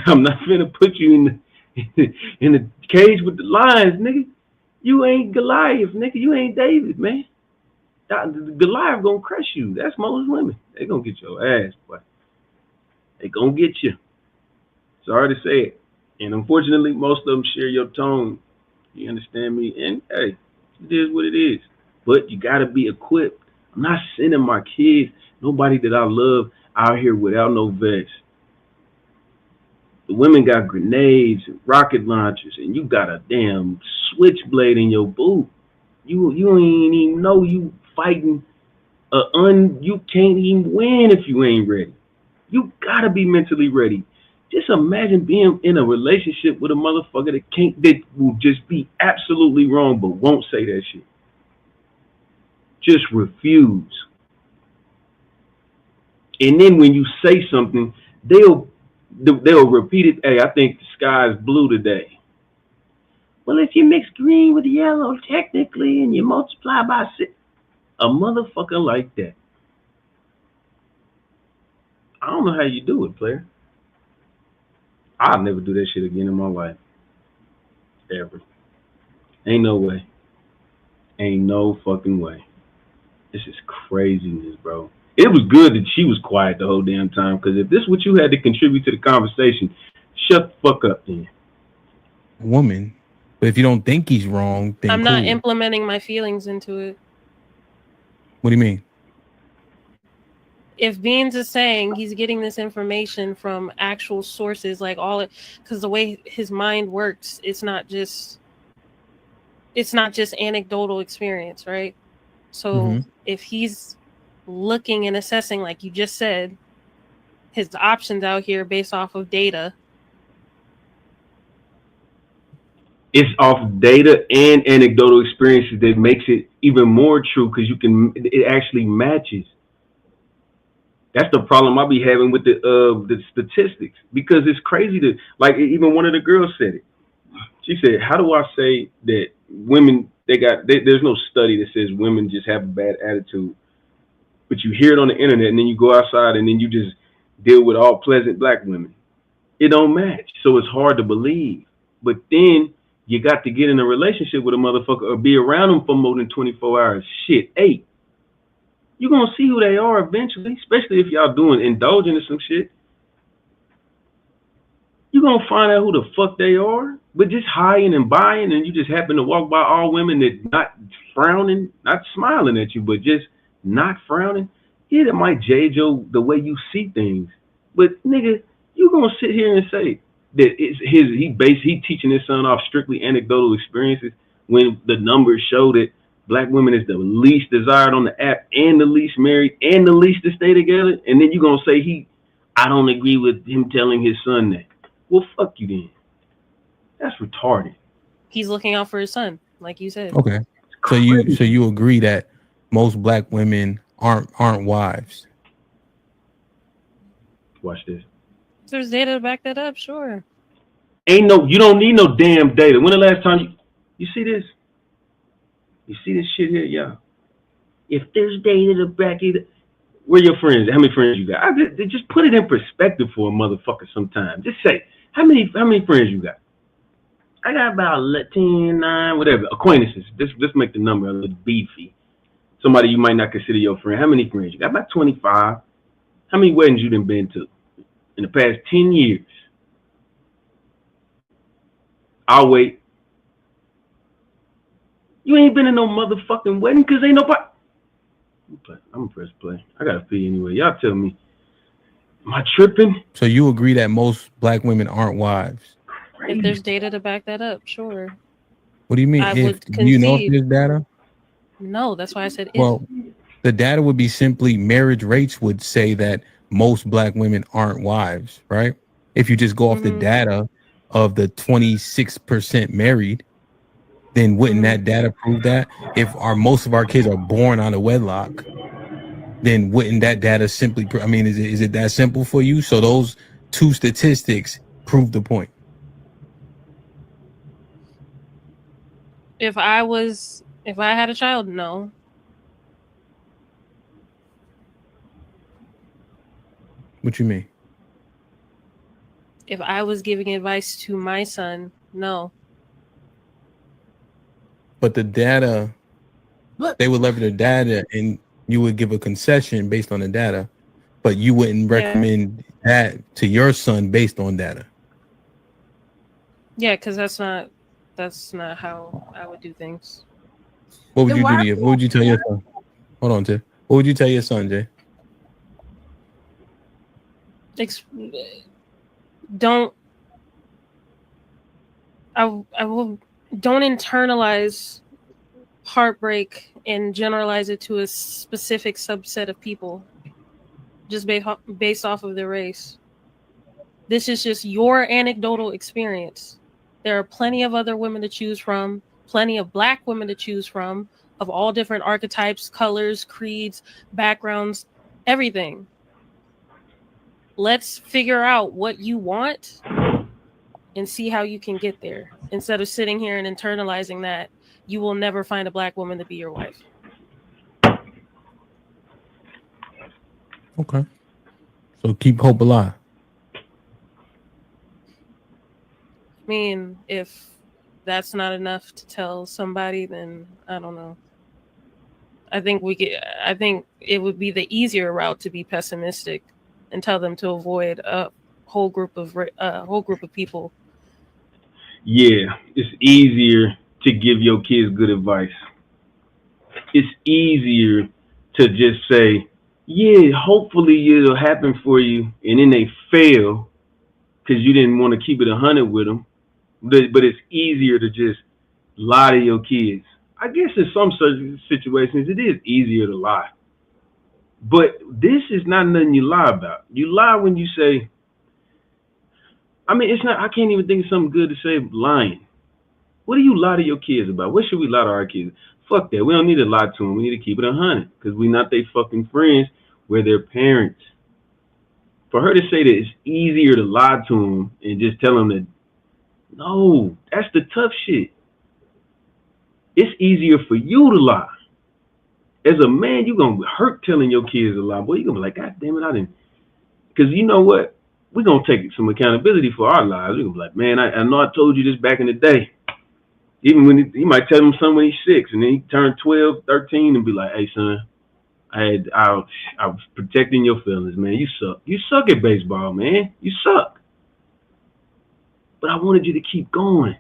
I'm not finna put you in the cage with the lions, nigga. You ain't Goliath, nigga. You ain't David, man. Goliath gonna crush you. That's most women. They gonna get your ass, boy. They gonna get you. Sorry to say it. And unfortunately, most of them share your tone. You understand me? And hey, it is what it is. But you gotta be equipped. I'm not sending my kids, nobody that I love, out here without no vest. The women got grenades and rocket launchers, and you got a damn switchblade in your boot. You ain't even know you fighting you can't even win if you ain't ready. You gotta be mentally ready. Just imagine being in a relationship with a motherfucker that will just be absolutely wrong but won't say that shit. Just refuse. And then when you say something, they'll repeat it. Hey, I think the sky is blue today. Well, if you mix green with yellow, technically, and you multiply by 6, a motherfucker like that, I don't know how you do it, player. I'll never do that shit again in my life. Ever. Ain't no way. Ain't no fucking way. This is craziness, bro. It was good that she was quiet the whole damn time, because if this is what you had to contribute to the conversation, shut the fuck up then. woman. But if you don't think he's wrong, then I'm cool. not implementing my feelings into it. What do you mean? If Beans is saying he's getting this information from actual sources, like all it, because the way his mind works, it's not just anecdotal experience, right? So if he's looking and assessing, like you just said, his options out here based off of data. It's off data and anecdotal experiences that makes it even more true, because it actually matches. That's the problem I be having with the statistics, because it's crazy to, like, even one of the girls said it. She said, "How do I say that women there's no study that says women just have a bad attitude, but you hear it on the internet and then you go outside and then you just deal with all pleasant black women. It don't match, so it's hard to believe. But then you got to get in a relationship with a motherfucker or be around them for more than 24 hours. Shit, 8. You're gonna see who they are eventually, especially if y'all indulging in some shit. You're gonna find out who the fuck they are. But just hiring and buying, and you just happen to walk by all women that not frowning, not smiling at you, but just not frowning. Yeah, that might jade the way you see things. But nigga, you gonna sit here and say that he teaching his son off strictly anecdotal experiences when the numbers show that black women is the least desired on the app and the least married and the least to stay together, and then you gonna say I don't agree with him telling his son that. Well, fuck you then. That's retarded. He's looking out for his son, like you said. Okay. So you agree that most black women aren't wives? Watch this. If there's data to back that up, sure. You don't need no damn data. When the last time you see this? You see this shit here, y'all? If there's data to back it, where your friends? How many friends you got? Just put it in perspective for a motherfucker sometime. Just say, how many friends you got? I got about 10, 9, whatever. Acquaintances. Let's make the number a little beefy. Somebody you might not consider your friend. How many friends you got? About 25. How many weddings you done been to in the past 10 years? I'll wait. You ain't been in no motherfucking wedding because ain't nobody. I'm gonna press play. I gotta pee anyway. Y'all tell me. Am I tripping? So you agree that most black women aren't wives? If there's data to back that up, sure. What do you mean? I If would do you know if concede. there's data? No, that's why I said if. Well, the data would be simply marriage rates would say that most black women aren't wives, right? If you just go off the data of the 26% married, then wouldn't that data prove that? If most of our kids are born out of wedlock, then wouldn't that data simply I mean, is it that simple for you? So those two statistics prove the point. If I had a child, no. What you mean? If I was giving advice to my son, no. But the data, they would leverage the data and you would give a concession based on the data, but you wouldn't recommend that to your son based on data. Yeah, because that's not how I would do things. What would you do to you? What would you tell your son? Hold on, Tiff. What would you tell your son, Jay? Don't internalize heartbreak and generalize it to a specific subset of people just based off of their race. This is just your anecdotal experience. There are plenty of other women to choose from, plenty of black women to choose from, of all different archetypes, colors, creeds, backgrounds, everything. Let's figure out what you want and see how you can get there, instead of sitting here and internalizing that you will never find a black woman to be your wife. Okay. So keep hope alive. I mean, if that's not enough to tell somebody, then I don't know. I think it would be the easier route to be pessimistic and tell them to avoid a whole group of people. Yeah, it's easier to give your kids good advice. It's easier to just say, yeah, hopefully it'll happen for you, and then they fail because you didn't want to keep it 100 with them. But it's easier to just lie to your kids. I guess in some situations it is easier to lie. But this is not nothing you lie about. You lie when you say, I mean, it's not, I can't even think of something good to say lying. What do you lie to your kids about? What should we lie to our kids? Fuck that. We don't need to lie to them. We need to keep it 100 because we're not their fucking friends. We're their parents. For her to say that it's easier to lie to them and just tell them that, no, that's the tough shit. It's easier for you to lie. As a man, you're going to hurt telling your kids a lie. Boy, you're going to be like, God damn it, I didn't. Because you know what? We're going to take some accountability for our lives. We're going to be like, man, I know I told you this back in the day. Even when he might tell him something when he's 6, and then he turned 12, 13, and be like, hey, son, I was protecting your feelings, man. You suck. You suck at baseball, man. You suck. But I wanted you to keep going.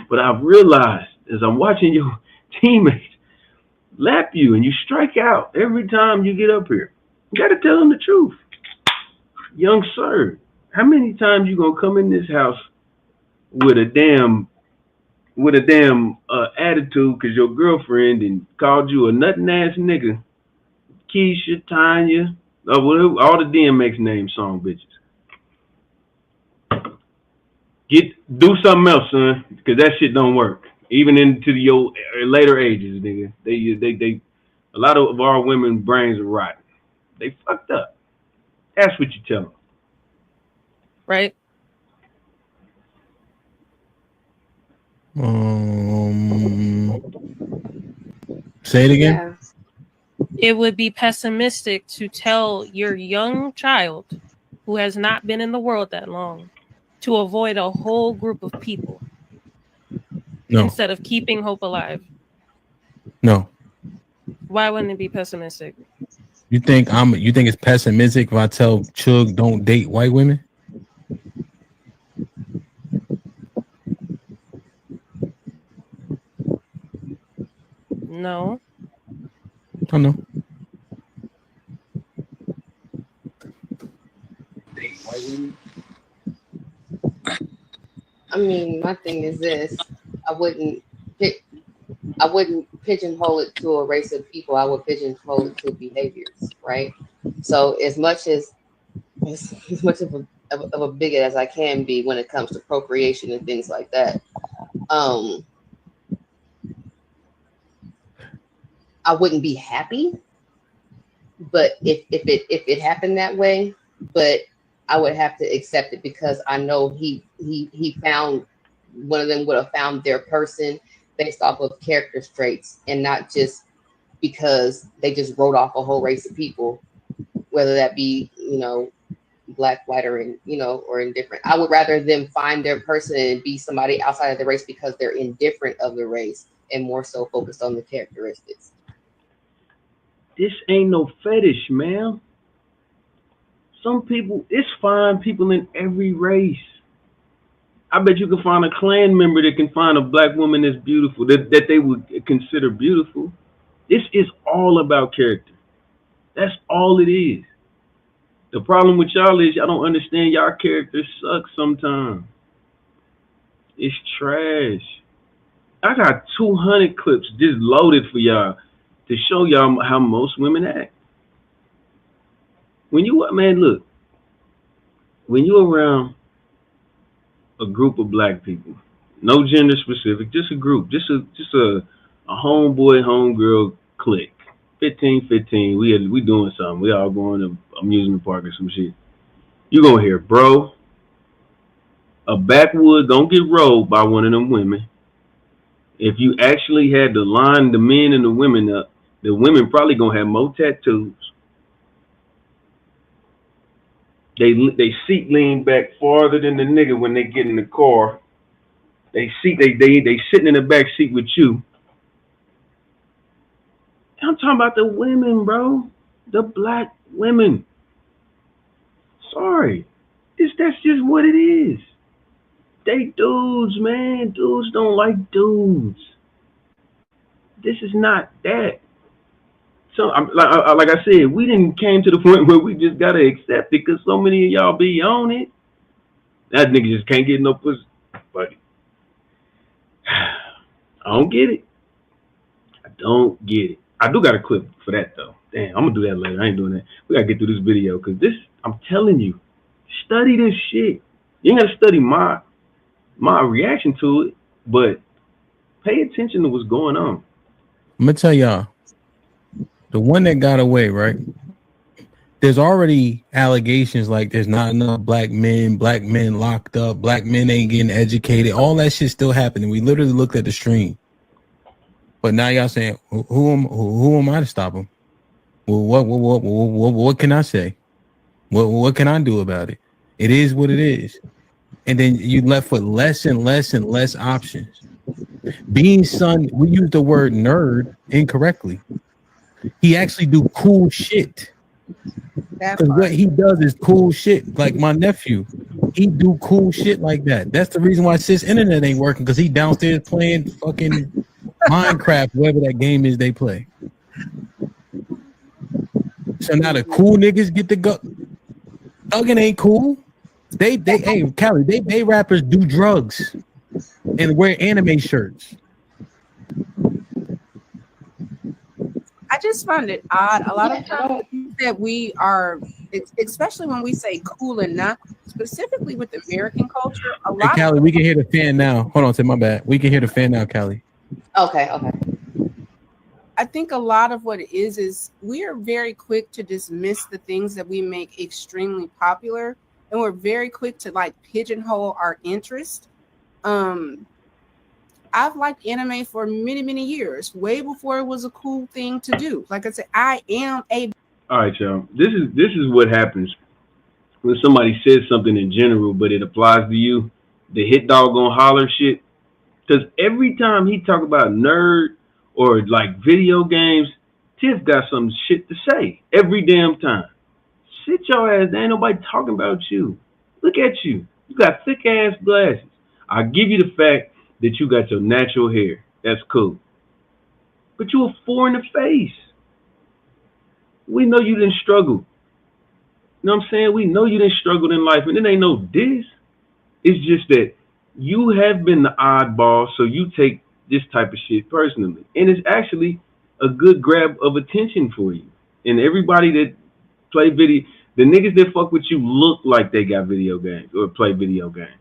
But I've realized as I'm watching your teammates lap you and you strike out every time you get up here, you got to tell them the truth. Young sir, how many times you gonna come in this house with a damn attitude because your girlfriend and called you a nutting ass nigga, Keisha, Tanya, whatever, all the DMX name song bitches. Do something else, son, because that shit don't work. Even into your later ages, nigga. They a lot of our women brains are rotten. They fucked up. That's what you tell them. Right? Say it again. It would be pessimistic to tell your young child who has not been in the world that long to avoid a whole group of people. No. Instead of keeping hope alive. No. Why wouldn't it be pessimistic? You think it's pessimistic if I tell Chug don't date white women? don't know. I mean, my thing is this: I wouldn't pick. I wouldn't pigeonhole it to a race of people. I would pigeonhole it to behaviors, right? So as much of a bigot as I can be when it comes to procreation and things like that. I wouldn't be happy, but if it happened that way, but I would have to accept it because I know he found one of them would have found their person based off of character traits and not just because they just wrote off a whole race of people, whether that be, black, white, or or indifferent. I would rather them find their person and be somebody outside of the race because they're indifferent of the race and more so focused on the characteristics. This ain't no fetish, man. Some people, it's fine people in every race. I bet you can find a Klan member that can find a black woman that's beautiful, that they would consider beautiful. This is all about character. That's all it is. The problem with y'all is y'all don't understand y'all characters suck sometimes. It's trash. I got 200 clips just loaded for y'all to show y'all how most women act. When you, man, look, when you around a group of black people, no gender specific, just a group, just a homeboy, homegirl clique. 15, we doing something. We all going to amusement park or some shit. You gonna hear, bro, a backwood don't get rolled by one of them women. If you actually had to line the men and the women up, the women probably gonna have more tattoos. They seat lean back farther than the nigga when they get in the car. They sitting in the back seat with you. I'm talking about the women, bro. The black women. Sorry. That's just what it is. They dudes, man. Dudes don't like dudes. This is not that. So, like I said, we didn't came to the point where we just gotta accept it because so many of y'all be on it. That nigga just can't get no pussy. But I don't get it. I don't get it. I do got a clip for that though. Damn, I'm gonna do that later. I ain't doing that. We gotta get through this video because this, I'm telling you, study this shit. You ain't gotta study my reaction to it, but pay attention to what's going on. I'm gonna tell y'all, the one that got away, right? There's already allegations like there's not enough black men locked up, black men ain't getting educated. All that shit still happening. We literally looked at the stream. But now y'all saying, who am I to stop him? Well, what can I say? What can I do about it? It is what it is. And then you left with less and less and less options. Being son, we use the word nerd incorrectly. He actually do cool shit. Because what he does is cool shit. Like my nephew, he do cool shit like that. That's the reason why sis internet ain't working, because he downstairs playing fucking Minecraft, whatever that game is they play. So now the cool niggas get to go. Thuggin' ain't cool. Hey, Callie, they rappers do drugs and wear anime shirts. I just find it odd. A lot of times that we are, especially when we say cool and not, specifically with American culture, a lot. Hey, Callie, we can hear the fan now. Hold on, say my bad. We can hear the fan now, Callie. Okay. I think a lot of what it is we are very quick to dismiss the things that we make extremely popular, and we're very quick to like pigeonhole our interest. I've liked anime for many years, way before it was a cool thing to do. Like I said, I am a. All right, y'all. This is what happens when somebody says something in general, but it applies to you. The hit dog gonna holler shit. Because every time he talk about nerd or like video games, Tiff got some shit to say every damn time. Sit your ass down. Ain't nobody talking about you. Look at you. You got thick ass glasses. I give you the fact that you got your natural hair. That's cool. But you a 4 in the face. We know you didn't struggle. You know what I'm saying? We know you didn't struggle in life, and it ain't no diss. It's just that you have been the oddball, so you take this type of shit personally. And it's actually a good grab of attention for you. And everybody that play video, the niggas that fuck with you look like they got video games or play video games.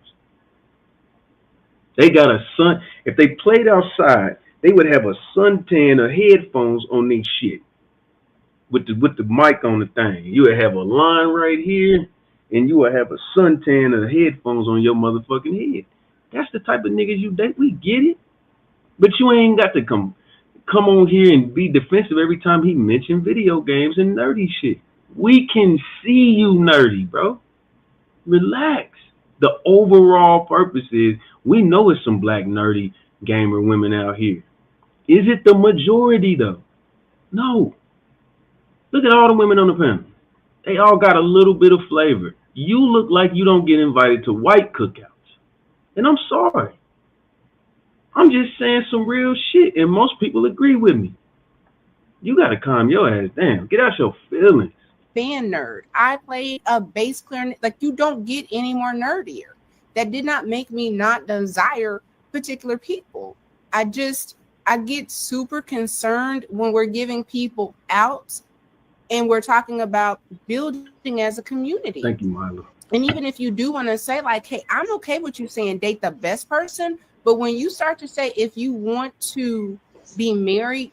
They got a sun. If they played outside, they would have a suntan or headphones on their shit with the mic on the thing. You would have a line right here, and you would have a suntan or headphones on your motherfucking head. That's the type of niggas you date. We get it, but you ain't got to come on here and be defensive every time he mentioned video games and nerdy shit. We can see you nerdy, bro. Relax. The overall purpose is we know it's some black nerdy gamer women out here. Is it the majority though? No. Look at all the women on the panel. They all got a little bit of flavor. You look like you don't get invited to white cookouts. And I'm sorry. I'm just saying some real shit, and most people agree with me. You gotta calm your ass down. Get out your feelings. Band nerd. I played a bass clarinet. Like, you don't get any more nerdier. That did not make me not desire particular people. I get super concerned when we're giving people out and we're talking about building as a community. Thank you, Milo. And even if you do want to say like, hey, I'm okay with you saying date the best person, but when you start to say if you want to be married,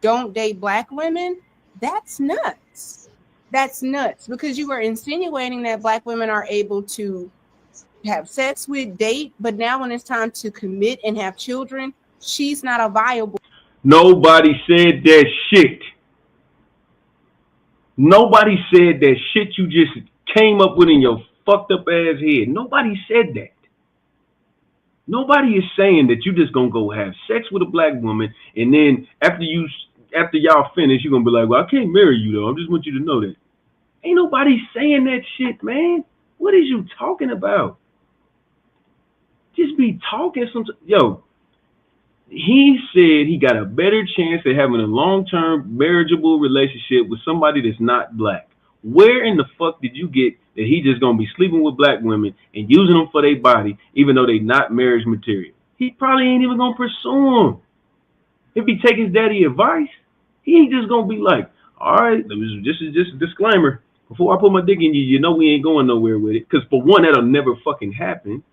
don't date black women, that's nuts. That's nuts, because you are insinuating that black women are able to have sex with, date, but now when it's time to commit and have children, she's not a viable. Nobody said that shit. Nobody said that shit you just came up with in your fucked up ass head. Nobody said that. Nobody is saying that you just gonna go have sex with a black woman and then after y'all finish, you're gonna be like, well, I can't marry you though. I just want you to know that. Ain't nobody saying that shit, man. What is you talking about? Just be talking some. Yo, he said he got a better chance of having a long-term marriageable relationship with somebody that's not black. Where in the fuck did you get that he just gonna be sleeping with black women and using them for their body, even though they not marriage material? He probably ain't even gonna pursue them. If he take his daddy advice, he ain't just gonna be like, all right, this is just a disclaimer. Before I put my dick in you, you know we ain't going nowhere with it. Because for one, that'll never fucking happen.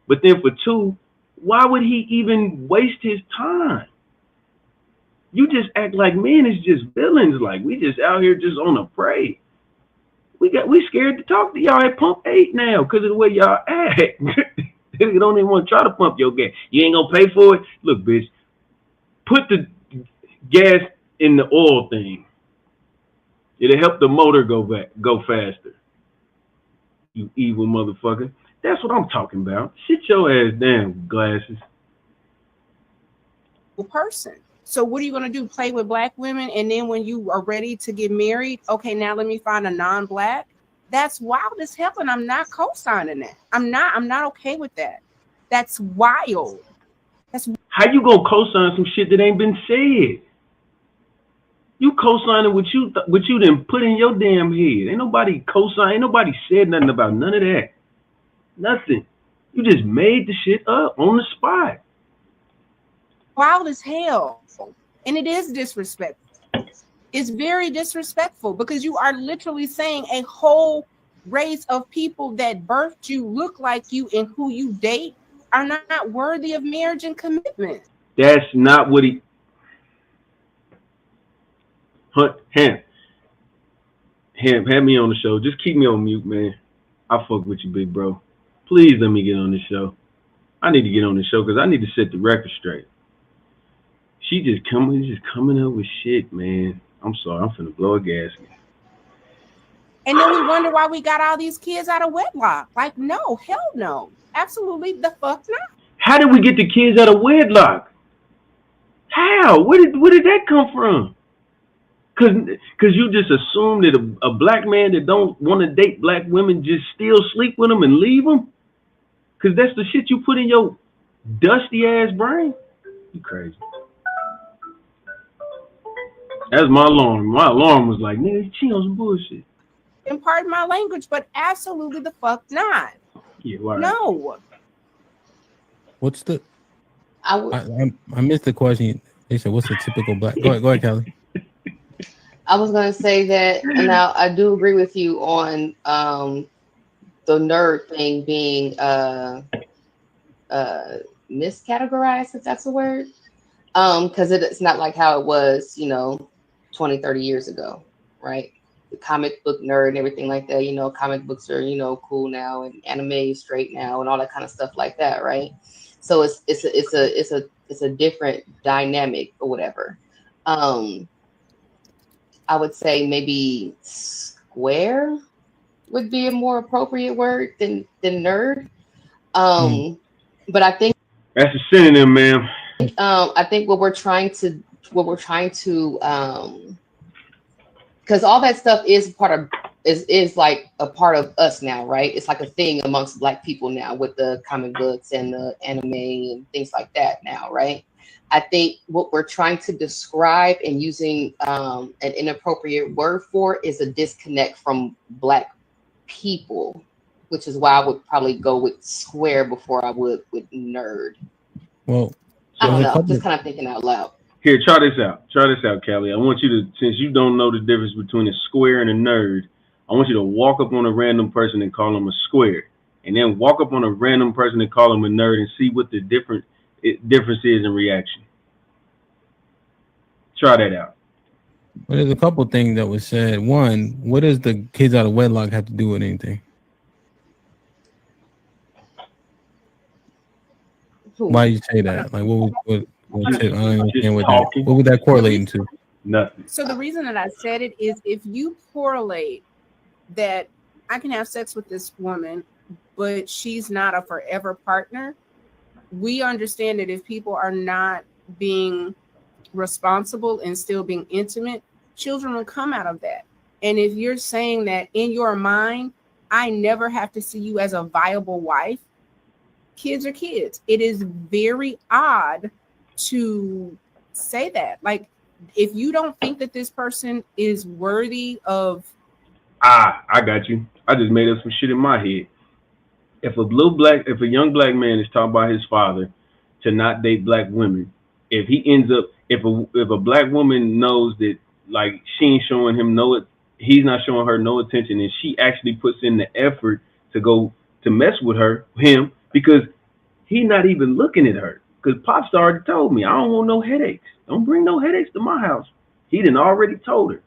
But then for two, why would he even waste his time? You just act like men is just villains. Like we just out here just on a prey. We scared to talk to y'all at Pump 8 now because of the way y'all act. You don't even want to try to pump your gas. You ain't gonna pay for it. Look, bitch, put the gas in the oil thing. It'll help the motor go faster. You evil motherfucker. That's what I'm talking about. Sit your ass down, glasses. Person. So what are you going to do? Play with black women, and then when you are ready to get married, okay, now let me find a non-black? That's wild as hell, and I'm not co-signing that. I'm not okay with that. That's wild. How you gonna co-sign some shit that ain't been said? You co-signing what you done put in your damn head. Ain't nobody co-sign. Ain't nobody said nothing about none of that. Nothing. You just made the shit up on the spot. Wild as hell. And it is disrespectful. It's very disrespectful because you are literally saying a whole race of people that birthed you, look like you, and who you date are not worthy of marriage and commitment. That's not what he... Ham, have me on the show. Just keep me on mute, man. I fuck with you, big bro. Please let me get on the show. I need to get on the show because I need to set the record straight. He's just coming up with shit, man. I'm sorry, I'm finna blow a gasket. And then we wonder why we got all these kids out of wedlock. Like, no, hell no. Absolutely the fuck not. How did we get the kids out of wedlock? How? Where did that come from? Cause you just assume that a black man that don't want to date black women just still sleep with them and leave them? Cause that's the shit you put in your dusty ass brain? You crazy. That's my alarm. My alarm was like, nigga, she on some bullshit. And pardon my language, but absolutely the fuck not. Yeah, right. No. What's the? I missed the question. They said, "What's the typical black?" Go ahead, Kelly. was gonna say that, and now I do agree with you on the nerd thing being miscategorized, if that's a word. Because it's not like how it was, 20, 30 years ago, right? The comic book nerd and everything like that, comic books are, cool now, and anime is straight now, and all that kind of stuff like that, right? So it's a different dynamic or whatever. I would say maybe square would be a more appropriate word than nerd. But I think that's a synonym, ma'am. I think what we're trying to because all that stuff is like a part of us now, right? It's like a thing amongst Black people now with the comic books and the anime and things like that now, right? I think what we're trying to describe and using an inappropriate word for is a disconnect from Black people, which is why I would probably go with square before I would with nerd. Well, I don't know, just kind of thinking out loud. Here, try this out. Try this out, Callie. I want you to, since you don't know the difference between a square and a nerd, I want you to walk up on a random person and call them a square, and then walk up on a random person and call them a nerd, and see what the difference is in reaction. Try that out. Well, there's a couple things that was said. One, what does the kids out of wedlock have to do with anything? Why you say that? Like, what I don't understand what would that correlate into? Nothing. So the reason that I said it is if you correlate that I can have sex with this woman, but she's not a forever partner, we understand that if people are not being responsible and still being intimate, children will come out of that. And if you're saying that in your mind, I never have to see you as a viable wife, kids are kids. It is very odd to say that. Like, if you don't think that this person is worthy of... I got you. I just made up some shit in my head. If a young Black man is taught by his father to not date Black women, if he ends up, if a Black woman knows that, like, she ain't showing him he's not showing her no attention, and she actually puts in the effort to go to mess with him, because he's not even looking at her. Because Pops already told me, I don't want no headaches. Don't bring no headaches to my house. He done already told her.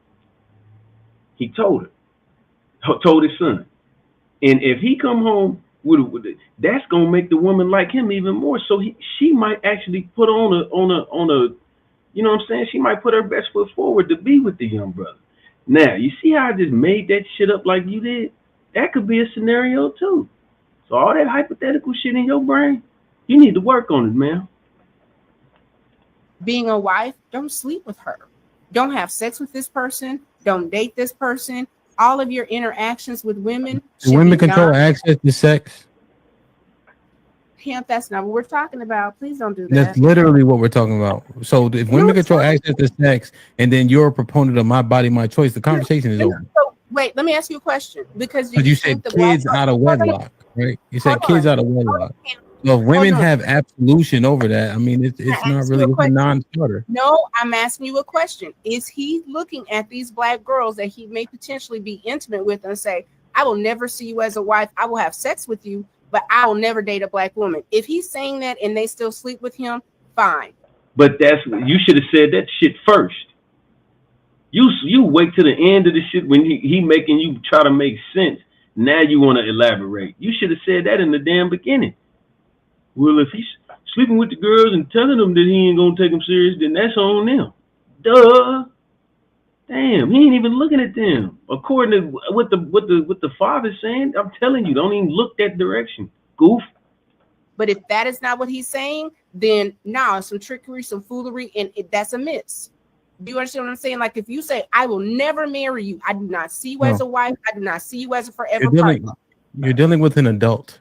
He told his son. And if he come home with that's gonna make the woman like him even more. So she might actually put on a you know what I'm saying? She might put her best foot forward to be with the young brother. Now, you see how I just made that shit up like you did? That could be a scenario too. So all that hypothetical shit in your brain, you need to work on it, man. Being a wife, don't sleep with her. Don't have sex with this person. Don't date this person. All of your interactions with women. Do women control access to sex? Camp, that's not what we're talking about. Please don't do that. That's literally what we're talking about. So if women control access to sex, and then you're a proponent of my body, my choice, the conversation is over. So, wait, let me ask you a question. Because you said kids out of wedlock, right? You said kids out of wedlock. So if women have absolution over that, I mean, it's not really a non-starter. No, I'm asking you a question. Is he looking at these Black girls that he may potentially be intimate with and say, I will never see you as a wife. I will have sex with you, but I will never date a Black woman. If he's saying that and they still sleep with him, fine. But you should have said that shit first. You wait to the end of the shit when he making you try to make sense. Now you want to elaborate. You should have said that in the damn beginning. Well, if he's sleeping with the girls and telling them that he ain't gonna take them serious, then that's on them. Duh. Damn, he ain't even looking at them. According to what the father's saying, I'm telling you, don't even look that direction. Goof. But if that is not what he's saying, then some trickery, some foolery, and that's a miss. Do you understand what I'm saying? Like, if you say, I will never marry you, I do not see you as a wife, I do not see you as a forever partner. You're dealing with an adult.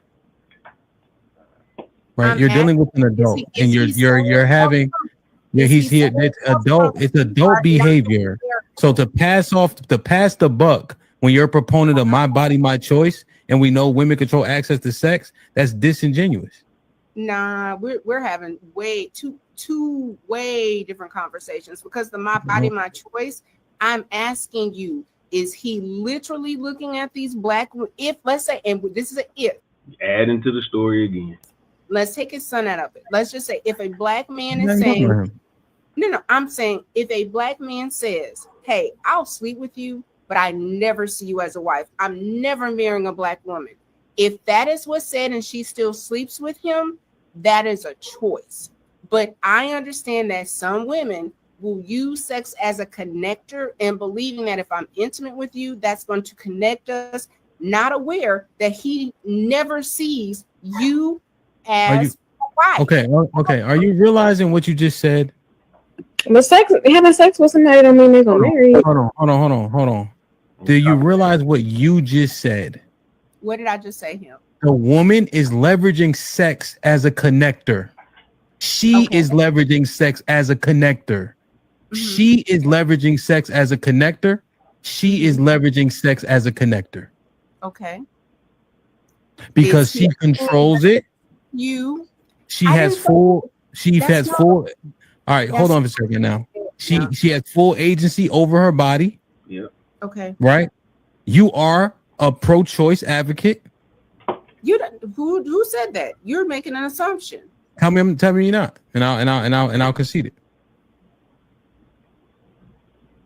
Right, you're dealing with an adult, and you're having Yeah, Is he's he here. saying It's adult. It's adult are not behavior. aware? So to pass the buck when you're a proponent of my body, my choice, and we know women control access to sex, that's disingenuous. Nah, we're having two way different conversations because the my body, my choice. I'm asking you, is he literally looking at these black? If let's say, and this is a if. Adding to the story again. Let's take his son out of it. Let's just say if a black man is Nothing wrong with saying, him. no, I'm saying if a black man says, hey, I'll sleep with you, but I never see you as a wife. I'm never marrying a black woman. If that is what's said and she still sleeps with him, that is a choice. But I understand that some women will use sex as a connector and believing that if I'm intimate with you, that's going to connect us, not aware that he never sees you Are you as a wife. okay? Okay. Are you realizing what you just said? But having sex with somebody don't mean they're gonna marry you. Hold on. Do you realize what you just said? What did I just say him? The woman is leveraging sex as a connector. She is leveraging sex as a connector. She is leveraging sex as a connector. She is leveraging sex as a connector. Okay. Because she controls it. She has full. All right, hold on for a second now. She has full agency over her body. Yeah. Okay. Right. You are a pro-choice advocate. Who said that? You're making an assumption. Tell me you're not, and I'll concede it.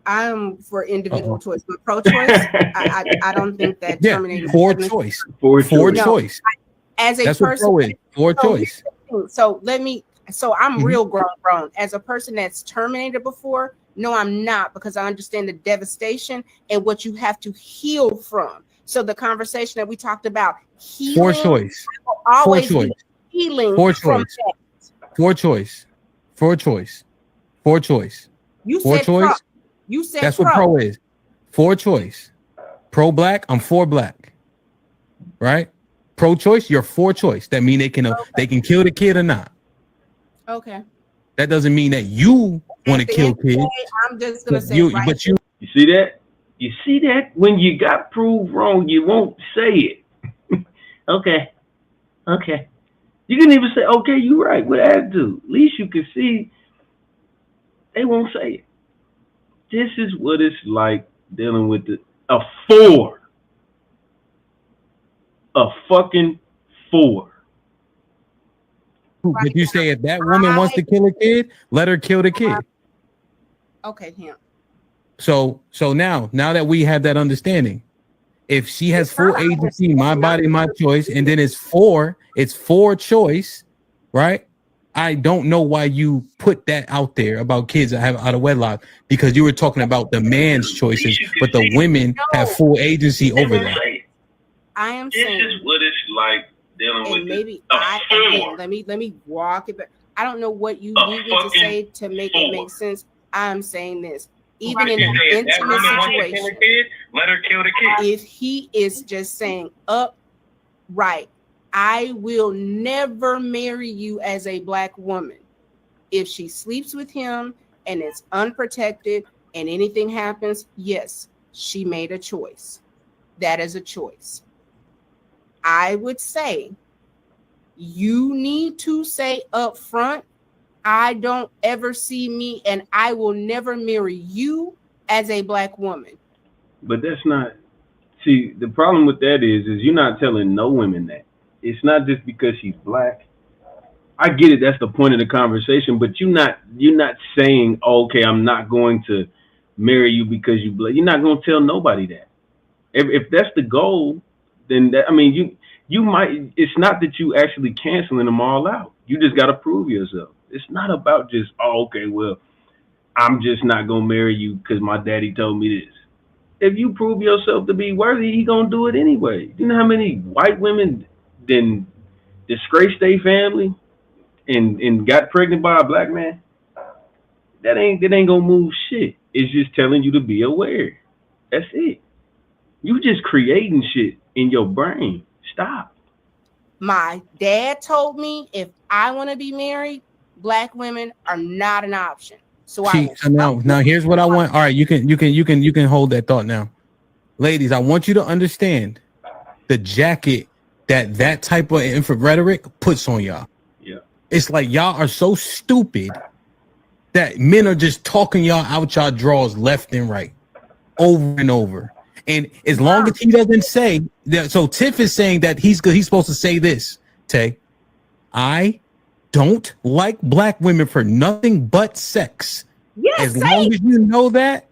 I'm for individual choice, but pro-choice, I don't think that terminating for choice. As a That's person, what pro is. For choice. So I'm real grown. As a person that's terminated before, no, I'm not, because I understand the devastation and what you have to heal from. So the conversation that we talked about, healing, For choice. will always For choice. be healing For from choice. that. For choice. For choice. For choice. You for said choice. pro. You said That's what pro is. For choice. Pro black, I'm for black. Right? Pro choice, you're for choice. That means they can kill the kid or not. Okay. That doesn't mean that you want to kill kids. I'm just gonna say you see that? You see that? When you got proved wrong, you won't say it. Okay. You can even say, okay, you're right, with attitude. At least you can see they won't say it. This is what it's like dealing with a fucking four. But you say if that woman wants to kill a kid, let her kill the kid. Okay, him. So now that we have that understanding, if she has full agency, my body, my choice, and then it's for choice, right? I don't know why you put that out there about kids that have out of wedlock, because you were talking about the man's choices, but the women have full agency over that. I am saying this is what it's like dealing with maybe again, let me walk it back. I don't know what you need me to say to make it make sense. I'm saying this. Even in an intimate situation, let her kill the kid. If he is just saying upright, I will never marry you as a black woman. If she sleeps with him and it's unprotected and anything happens, yes, she made a choice. That is a choice. I would say you need to say up front, I don't ever see me and I will never marry you as a black woman. But that's not, see, the problem with that is you're not telling no women that. It's not just because she's black. I get it, that's the point of the conversation, but you're not saying, oh, okay, I'm not going to marry you because you black. You're not going to tell nobody that. If that's the goal, then that, I mean, you might, it's not that you actually canceling them all out. You just got to prove yourself. It's not about just, oh, okay, well, I'm just not going to marry you because my daddy told me this. If you prove yourself to be worthy, he going to do it anyway. You know how many white women then disgraced their family and got pregnant by a black man? That ain't going to move shit. It's just telling you to be aware. That's it. You just creating shit in your brain. Stop. My dad told me if I want to be married, black women are not an option. So I See, will so now here's what I want. All right, you can hold that thought now. Ladies, I want you to understand the jacket that type of rhetoric puts on y'all. Yeah. It's like y'all are so stupid that men are just talking y'all out y'all drawers left and right, over and over. And as long as he doesn't say that, so Tiff is saying that he's supposed to say this, Tay. I don't like black women for nothing but sex. Yes, as long as you know that,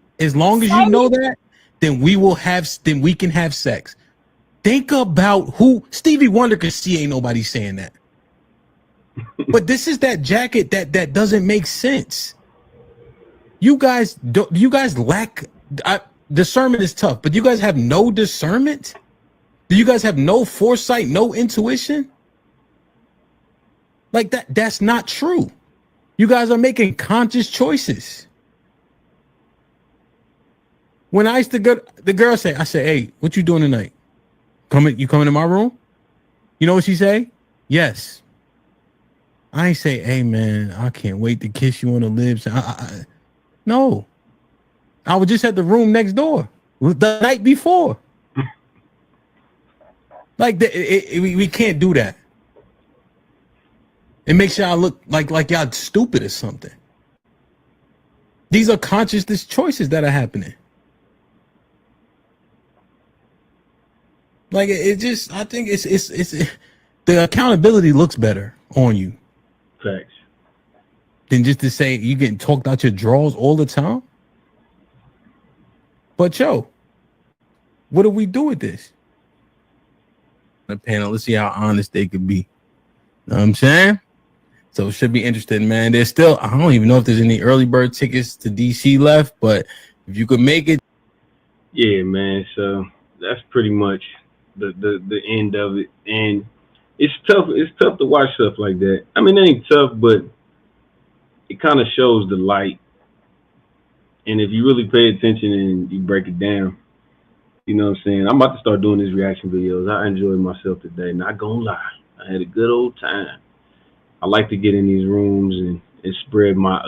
then we can have sex. Think about who Stevie Wonder could see. Ain't nobody saying that. But this is that jacket that doesn't make sense. You guys lack discernment is tough, but you guys have no discernment? Do you guys have no foresight, no intuition? Like that's not true. You guys are making conscious choices. When I used to go, the girl say, I said, hey, what you doing tonight? You coming to my room? You know what she say? Yes. I ain't say, hey man, I can't wait to kiss you on the lips. No. I was just at the room next door the night before. Like we can't do that. It makes y'all look like y'all stupid or something. These are conscious choices that are happening. Like it just, I think it's the accountability looks better on you. Facts. Than just to say you getting talked out your drawers all the time. But yo, what do we do with this? The panel, let's see how honest they could be. Know what I'm saying? So it should be interesting, man. There's still, I don't even know if there's any early bird tickets to DC left, but if you could make it. Yeah, man. So that's pretty much the end of it. And it's tough to watch stuff like that. I mean, it ain't tough, but it kind of shows the light. And if you really pay attention and you break it down, you know what I'm saying? I'm about to start doing these reaction videos. I enjoyed myself today. Not gonna lie. I had a good old time. I like to get in these rooms and spread my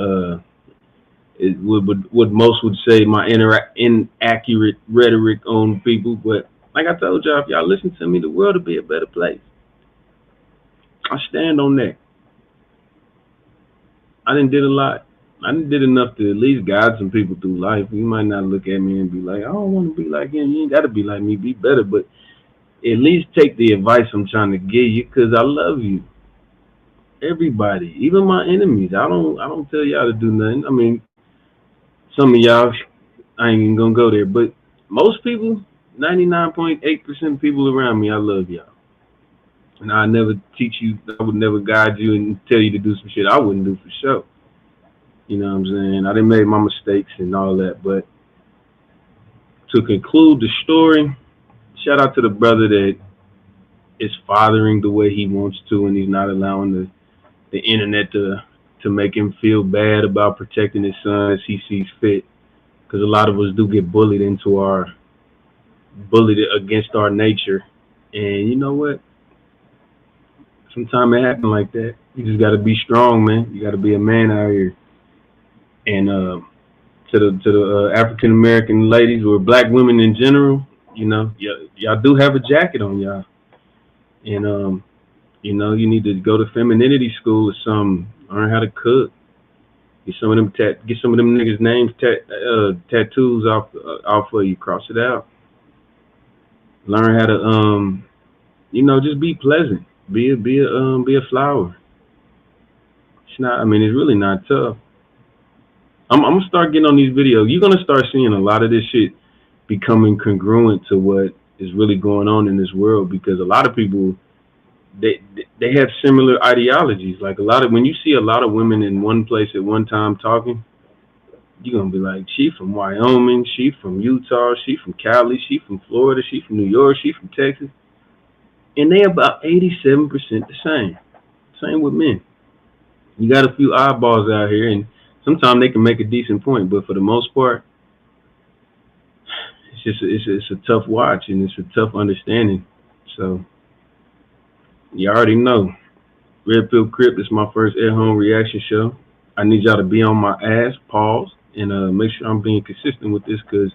what most would say my inaccurate rhetoric on people. But like I told y'all, if y'all listen to me, the world will be a better place. I stand on that. I done did a lot. I done did enough to at least guide some people through life. You might not look at me and be like, I don't want to be like him. You ain't got to be like me. Be better. But at least take the advice I'm trying to give you because I love you. Everybody, even my enemies. I don't tell y'all to do nothing. I mean, some of y'all, I ain't even gonna go there. But most people, 99.8% of people around me, I love y'all. And I never teach you. I would never guide you and tell you to do some shit I wouldn't do for sure. You know what I'm saying? I done made my mistakes and all that. But to conclude the story, shout out to the brother that is fathering the way he wants to, and he's not allowing the internet to make him feel bad about protecting his son as he sees fit. Because a lot of us do get bullied against our nature. And you know what? Sometimes it happens like that. You just got to be strong, man. You got to be a man out here. And to the African American ladies or black women in general, you know, y'all do have a jacket on y'all. And you know, you need to go to femininity school or something. Learn how to cook. Get some of them niggas' names tattoos off of you. Cross it out. Learn how to you know, just be pleasant. Be a flower. It's not. I mean, it's really not tough. I'm gonna start getting on these videos. You're gonna start seeing a lot of this shit becoming congruent to what is really going on in this world because a lot of people. They have similar ideologies. Like when you see a lot of women in one place at one time talking, you're gonna be like, she from Wyoming, she from Utah, she from Cali, she from Florida, she from New York, she from Texas, and they about 87% the same. Same with men. You got a few eyeballs out here, and sometimes they can make a decent point, but for the most part, it's a tough watch and it's a tough understanding. So. You already know. Red Pill Crip. This is my first at-home reaction show. I need y'all to be on my ass, pause, and make sure I'm being consistent with this, because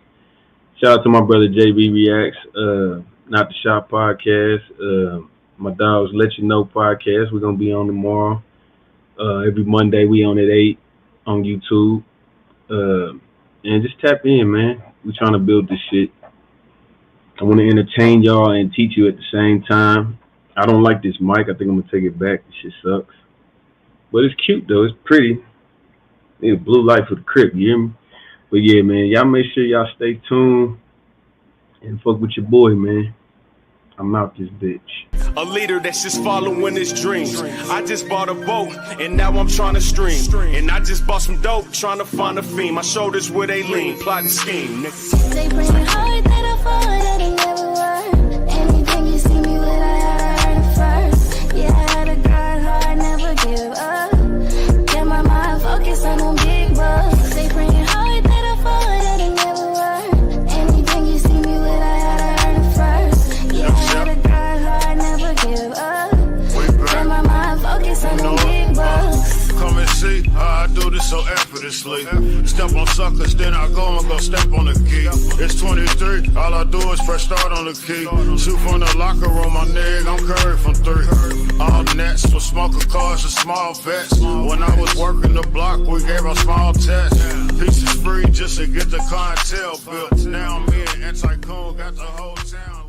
shout out to my brother JB Reacts, Not the Shop podcast, my dogs Let You Know podcast. We're going to be on tomorrow. Every Monday we on at 8 on YouTube. And just tap in, man. We're trying to build this shit. I want to entertain y'all and teach you at the same time. I don't like this mic. I think I'm going to take it back. This shit sucks. But it's cute, though. It's pretty. Need a blue light for the Crip, you hear me? But yeah, man, y'all make sure y'all stay tuned and fuck with your boy, man. I'm out this bitch. A leader that's just following his dreams. I just bought a boat and now I'm trying to stream. And I just bought some dope, trying to find a fiend. My shoulders where they lean, plotting scheme. They bring it hard that I fall that I never won. Anything you see me with, I heard it first. Yeah, I had to grind hard, never give up. Get my mind focused on them big bucks. They bring it hard that I fall that I never won. Anything you see me with, I heard it first. Yeah, I had to grind hard, never give up. Get my mind focused on them big bucks. Come and see how I do this so effortlessly. Step on suckers, then I go and go step on the key. It's 23, all I do is press start on the key. Shoot from the locker room, my nigga, I'm curved from 3. All nets for smoker cars and small bets. When I was working the block, we gave a small test. Pieces free just to get the clientele built. Now me and Anti-Coon got the whole town.